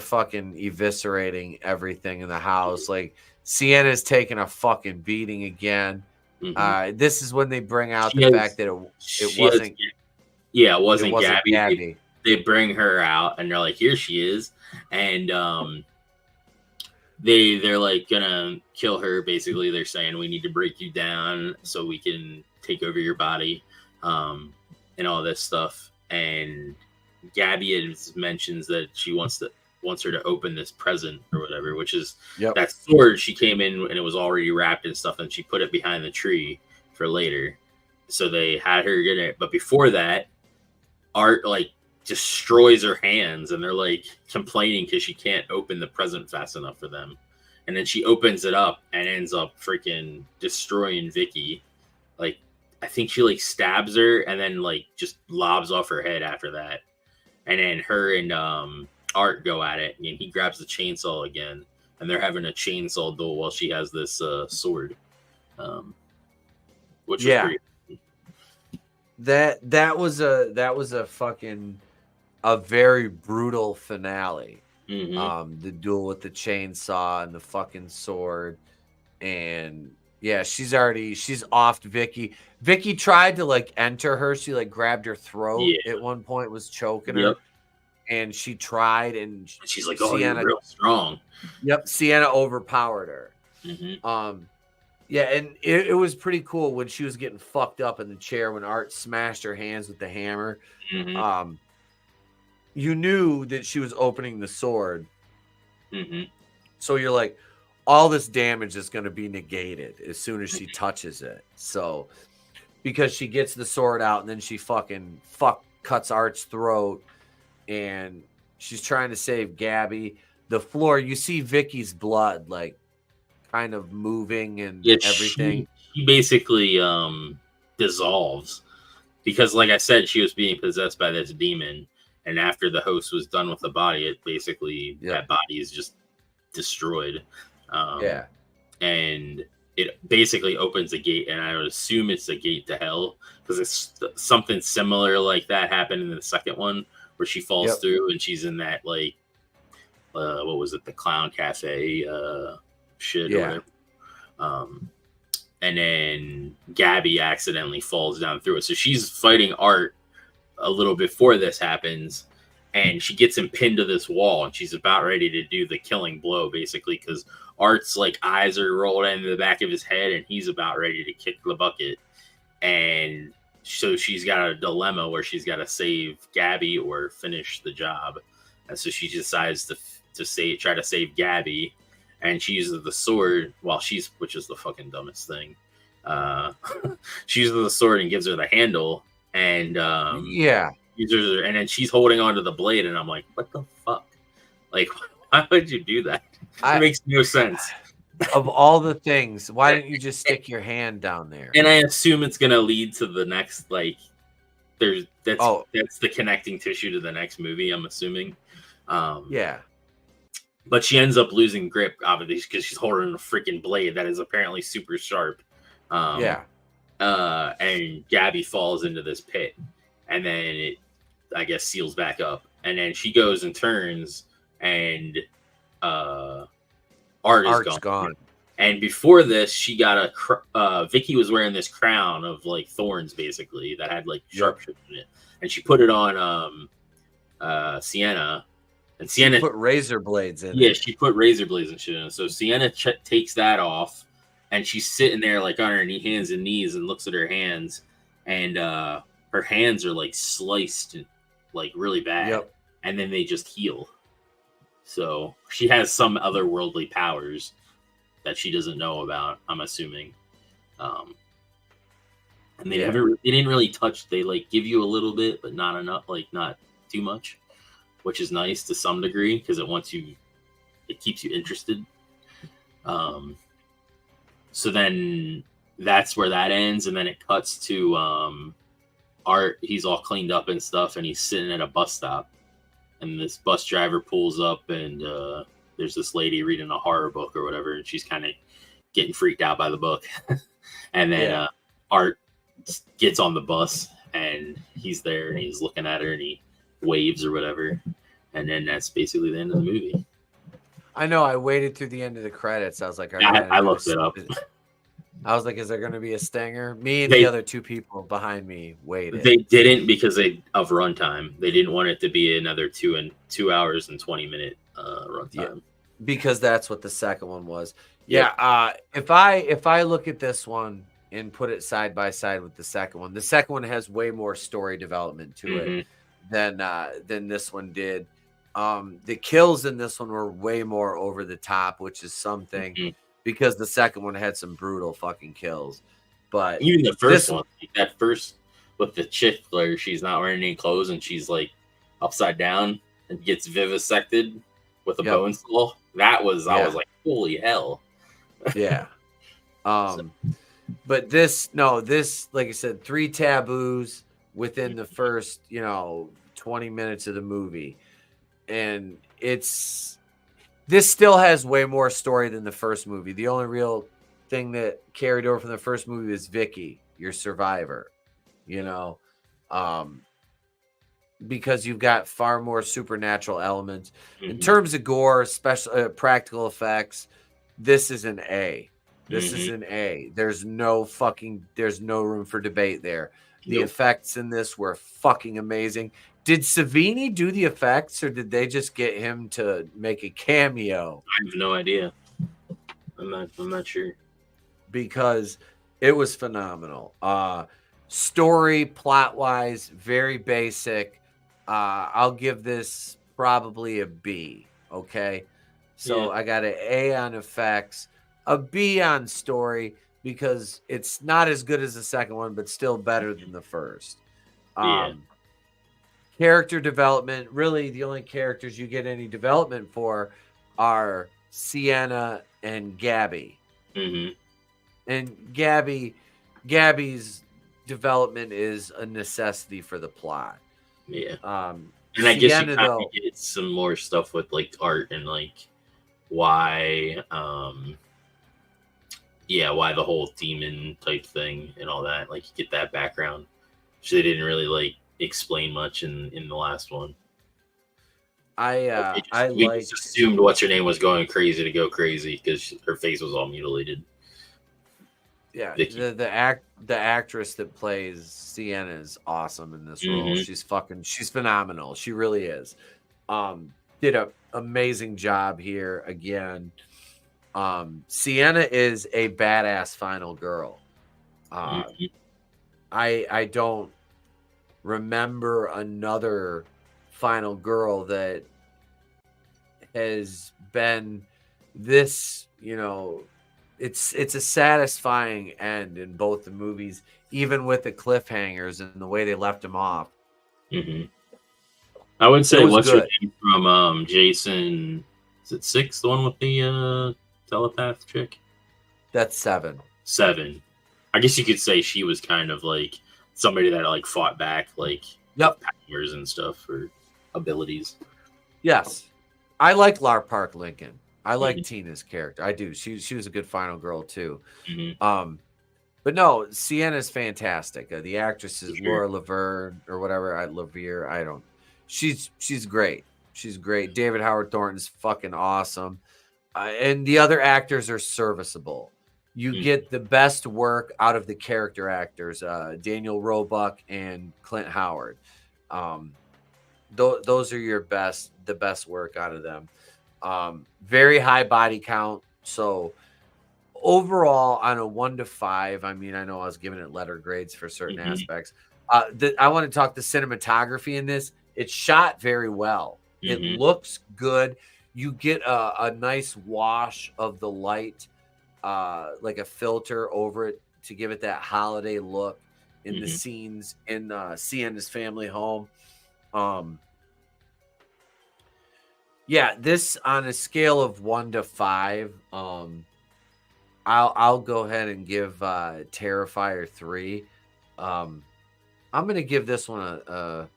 fucking eviscerating everything in the house. Like Sienna's taking a fucking beating again. This is when they bring out the fact that it wasn't. Yeah, it wasn't Gabby. They bring her out and they're like, here she is. And they're like gonna kill her. Basically, they're saying we need to break you down so we can take over your body, and all this stuff. And Gabby mentions that she wants her to open this present or whatever, which is that sword. She came in and it was already wrapped and stuff, and she put it behind the tree for later. So they had her get it, but before that, Art like destroys her hands, and they're like complaining because she can't open the present fast enough for them. And then she opens it up and ends up freaking destroying Vicky. Like, I think she like stabs her and then like just lobs off her head after that. And then her and Art go at it, and he grabs the chainsaw again, and they're having a chainsaw duel while she has this sword, which was pretty. That was a fucking a very brutal finale. The duel with the chainsaw and the fucking sword, and yeah, she's offed Vicky. Vicky tried to like enter her. She like grabbed her throat at one point, was choking her, and she tried, and she's like, "Oh, you're real strong." Yep, Sienna overpowered her. Yeah, and it was pretty cool when she was getting fucked up in the chair when Art smashed her hands with the hammer. You knew that she was opening the sword. So you're like, all this damage is going to be negated as soon as she touches it. So, because she gets the sword out and then she cuts Art's throat, and she's trying to save Gabby. The floor, you see Vicky's blood, like, kind of moving and everything. She basically dissolves because, like I said, she was being possessed by this demon, and after the host was done with the body, it basically that body is just destroyed. And it basically opens a gate, and I would assume it's a gate to hell, because it's something similar like that happened in the second one where she falls through and she's in that like what was it, the clown cafe shit or whatever. And then Gabby accidentally falls down through it. So she's fighting Art a little before this happens, and she gets him pinned to this wall, and she's about ready to do the killing blow, basically, because Art's like eyes are rolled into the back of his head, and he's about ready to kick the bucket. And so she's got a dilemma where she's got to save Gabby or finish the job. And so she decides to try to save Gabby. And she uses the sword which is the fucking dumbest thing. She uses the sword and gives her the handle, and uses her, and then she's holding onto the blade, and I'm like, what the fuck? Like, why would you do that? It makes no sense. Of all the things, why didn't you just stick your hand down there? And I assume it's gonna lead to the next, like, that's the connecting tissue to the next movie, I'm assuming. But she ends up losing grip, obviously, because she's holding a freaking blade that is apparently super sharp. And Gabby falls into this pit, and then it, I guess, seals back up. And then she goes and turns, and Art's gone. And before this, she got Vicky was wearing this crown of like thorns, basically, that had like sharp shit in it, and she put it on Sienna. And Sienna put razor blades in. Yeah, she put razor blades and shit in it. So Sienna takes that off, and she's sitting there like on her hands and knees and looks at her hands, and her hands are like sliced like really bad, and then they just heal. So she has some otherworldly powers that she doesn't know about, I'm assuming. And they didn't really touch. They like give you a little bit, but not enough, like not too much, which is nice to some degree because it keeps you interested. So then that's where that ends, and then it cuts to Art. He's all cleaned up and stuff, and he's sitting at a bus stop, and this bus driver pulls up, and there's this lady reading a horror book or whatever, and she's kind of getting freaked out by the book. And then Art gets on the bus, and he's there, and he's looking at her, and he waves or whatever, and then that's basically the end of the movie. I know. I waited through the end of the credits. I was like, I looked it up. I was like, is there going to be a stinger? Me and the other two people behind me waited. They didn't because of runtime. They didn't want it to be another 2 hours and 20-minute runtime. Because that's what the second one was. If I look at this one and put it side by side with the second one has way more story development to it than this one did. The kills in this one were way more over the top, which is something because the second one had some brutal fucking kills. But even the first one, like that first with the chick where she's not wearing any clothes and she's like upside down and gets vivisected with a bone saw. That was I was like, holy hell. Yeah. But this, like I said, 3 taboos within the first, 20 minutes of the movie. And this still has way more story than the first movie. The only real thing that carried over from the first movie is Vicky, your survivor, because you've got far more supernatural elements. In terms of gore, special practical effects, this is an A. This is an A. There's no room for debate there. The effects in this were fucking amazing. Did Savini do the effects, or did they just get him to make a cameo? I have no idea. I'm not sure. Because it was phenomenal. Story, plot-wise, very basic. I'll give this probably a B. Okay, so I got an A on effects, a B on story, because it's not as good as the second one, but still better than the first. Character development, really the only characters you get any development for are Sienna and Gabby. And Gabby's development is a necessity for the plot. And I guess you kind of get some more stuff with like art and like why the whole demon type thing and all that. Like you get that background. So they didn't really like explain much in the last one. We just assumed what's her name was going crazy to go crazy because her face was all mutilated. Yeah, the actress that plays Sienna is awesome in this role. She's phenomenal. She really is. Did an amazing job here again. Sienna is a badass final girl. I don't remember another final girl that has been this, it's a satisfying end in both the movies, even with the cliffhangers and the way they left them off. I would say what's your name from Jason? Is it 6, the one with the telepath chick? That's 7. I guess you could say she was kind of like somebody that like fought back, like powers and stuff or abilities. Yes, I like Lar Park Lincoln. I like Tina's character. I do. She was a good final girl too. But no, Sienna's fantastic. The actress is Laura Laverne or whatever. Lavier. I don't. She's great. She's great. David Howard Thornton's fucking awesome. And the other actors are serviceable. You get the best work out of the character actors, Daniel Roebuck and Clint Howard. Those are the best work out of them. Very high body count. So overall, on a 1 to 5, I mean, I know I was giving it letter grades for certain aspects. I want to talk the cinematography in this. It's shot very well. It looks good. You get a nice wash of the light, like a filter over it to give it that holiday look in the scenes in Sienna's family home. This on a scale of 1 to 5, I'll go ahead and give Terrifier 3. I'm gonna give this one a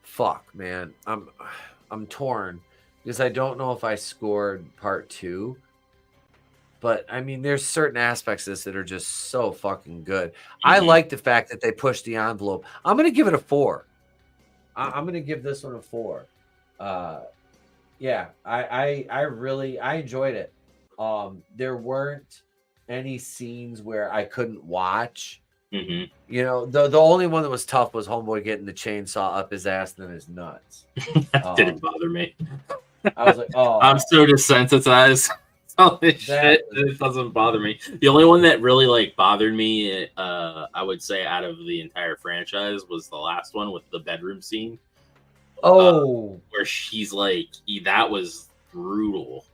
fuck, man. I'm torn because I don't know if I scored part 2. But I mean, there's certain aspects of this that are just so fucking good. I like the fact that they pushed the envelope. I'm gonna give it a 4. I'm gonna give this one a 4. I enjoyed it. There weren't any scenes where I couldn't watch. The only one that was tough was Homeboy getting the chainsaw up his ass and then his nuts. That didn't bother me. I was like, oh, I'm so desensitized. Holy shit, it doesn't bother me. The only one that really like bothered me, I would say, out of the entire franchise was the last one with the bedroom scene. Where she's like, that was brutal.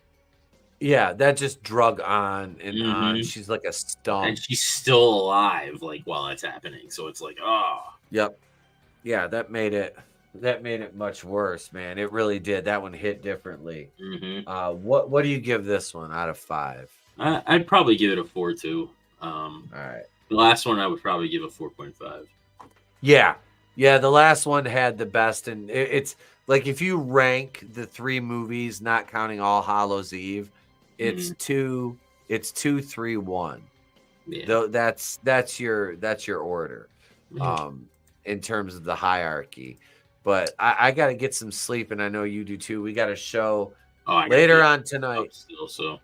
Yeah, that just drug on and on. Mhm. She's like a stump. And she's still alive, like while that's happening. So it's like, oh, Yep. Yeah, that made it much worse, man. It really did. That one hit differently. What do you give this one out of 5? I'd probably give it a 4 too. All right. The last one I would probably give a 4.5. Yeah. Yeah, the last one had the best, and it's like if you rank the 3 movies, not counting All Hallows Eve, it's 2, 3, 1. Yeah. Though that's your order. In terms of the hierarchy. But I got to get some sleep, and I know you do too. We got a show later on tonight. Still, so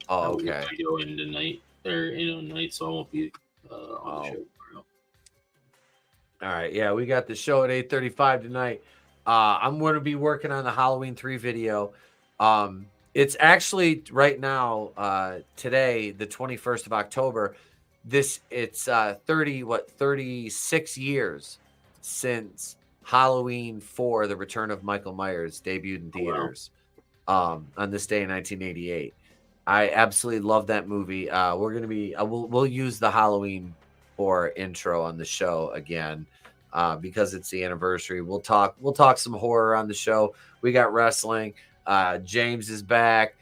okay. I go in tonight night, so I won't be on the show tomorrow. All right, yeah, we got the show at 8:35 tonight. I'm going to be working on the Halloween 3 video. It's actually right now, today, the 21st of October. It's 36 years since Halloween 4, The Return of Michael Myers, debuted in theaters on this day in 1988. I absolutely love that movie. We'll use the Halloween 4 intro on the show again because it's the anniversary. We'll talk some horror on the show. We got wrestling. James is back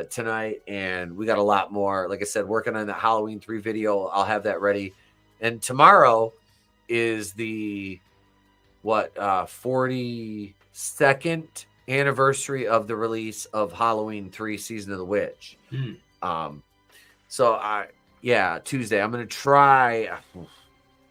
tonight, and we got a lot more. Like I said, working on the Halloween 3 video. I'll have that ready. And tomorrow is the 42nd anniversary of the release of Halloween 3 Season of the Witch. Tuesday I'm going to try.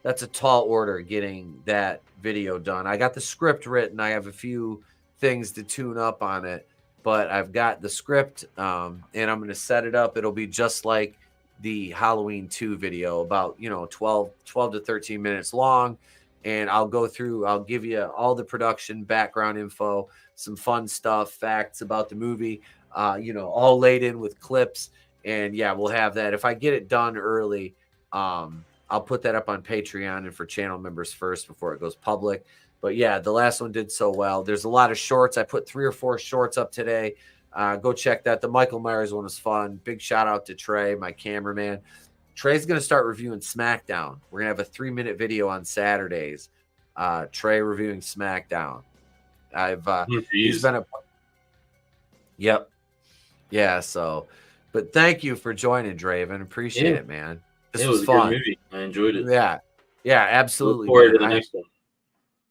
That's a tall order getting that video done. I got the script written. I have a few things to tune up on it, but I've got the script and I'm going to set it up. It'll be just like the Halloween 2 video, about 12 to 13 minutes long, and I'll give you all the production background info, some fun stuff, facts about the movie, all laid in with clips. And yeah, we'll have that. If I get it done early, I'll put that up on Patreon and for channel members first before it goes public. But yeah, the last one did so well. There's a lot of shorts. I put 3 or 4 shorts up today. Go check that. The Michael Myers one was fun. Big shout out to Trey, my cameraman. Trey's going to start reviewing SmackDown. We're going to have a 3-minute video on Saturdays. Trey reviewing SmackDown. He's been Yep. Yeah, so, but thank you for joining, Draven. Appreciate it, man. This was fun. A good movie. I enjoyed it. Yeah, absolutely. Look forward to the next one.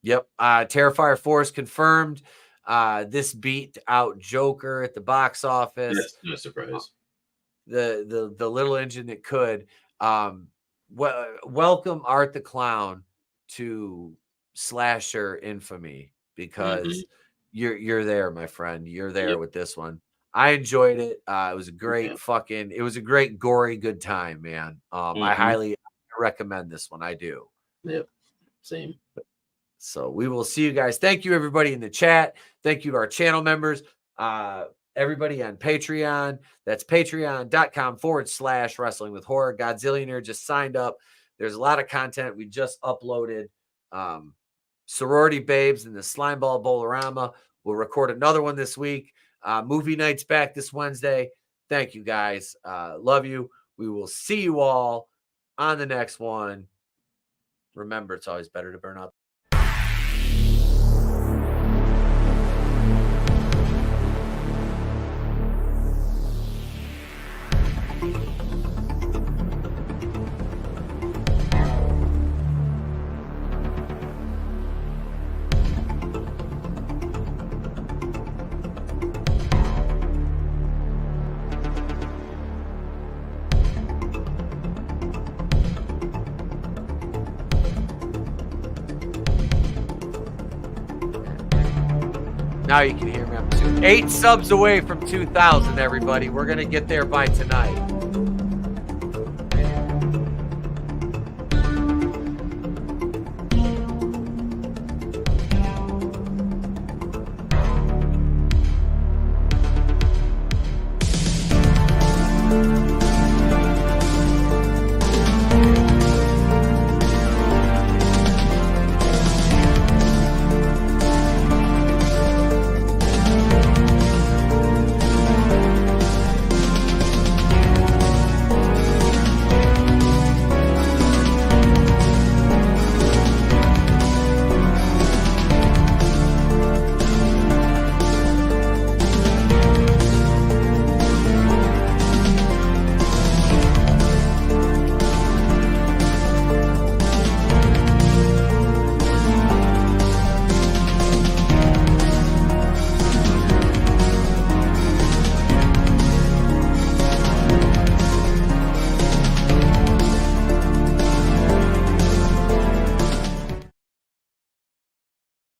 Yep. Terrifier 4 is confirmed. This beat out Joker at the box office. That's no surprise. The little engine that could. Welcome Art the Clown to slasher infamy, because you're there, my friend. You're there with this one. I enjoyed it. It was a great it was a great gory good time, man. I highly recommend this one. I do. Yep. Same. So we will see you guys. Thank you, everybody in the chat. Thank you to our channel members. Everybody on Patreon. That's patreon.com/wrestling with horror. Godzillionaire just signed up. There's a lot of content. We just uploaded Sorority Babes and the Slimeball Bolorama. We'll record another one this week. Movie night's back this Wednesday. Thank you, guys. Love you. We will see you all on the next one. Remember, it's always better to burn up. Now you can hear me. I'm 8 subs away from 2,000, everybody. We're going to get there by tonight.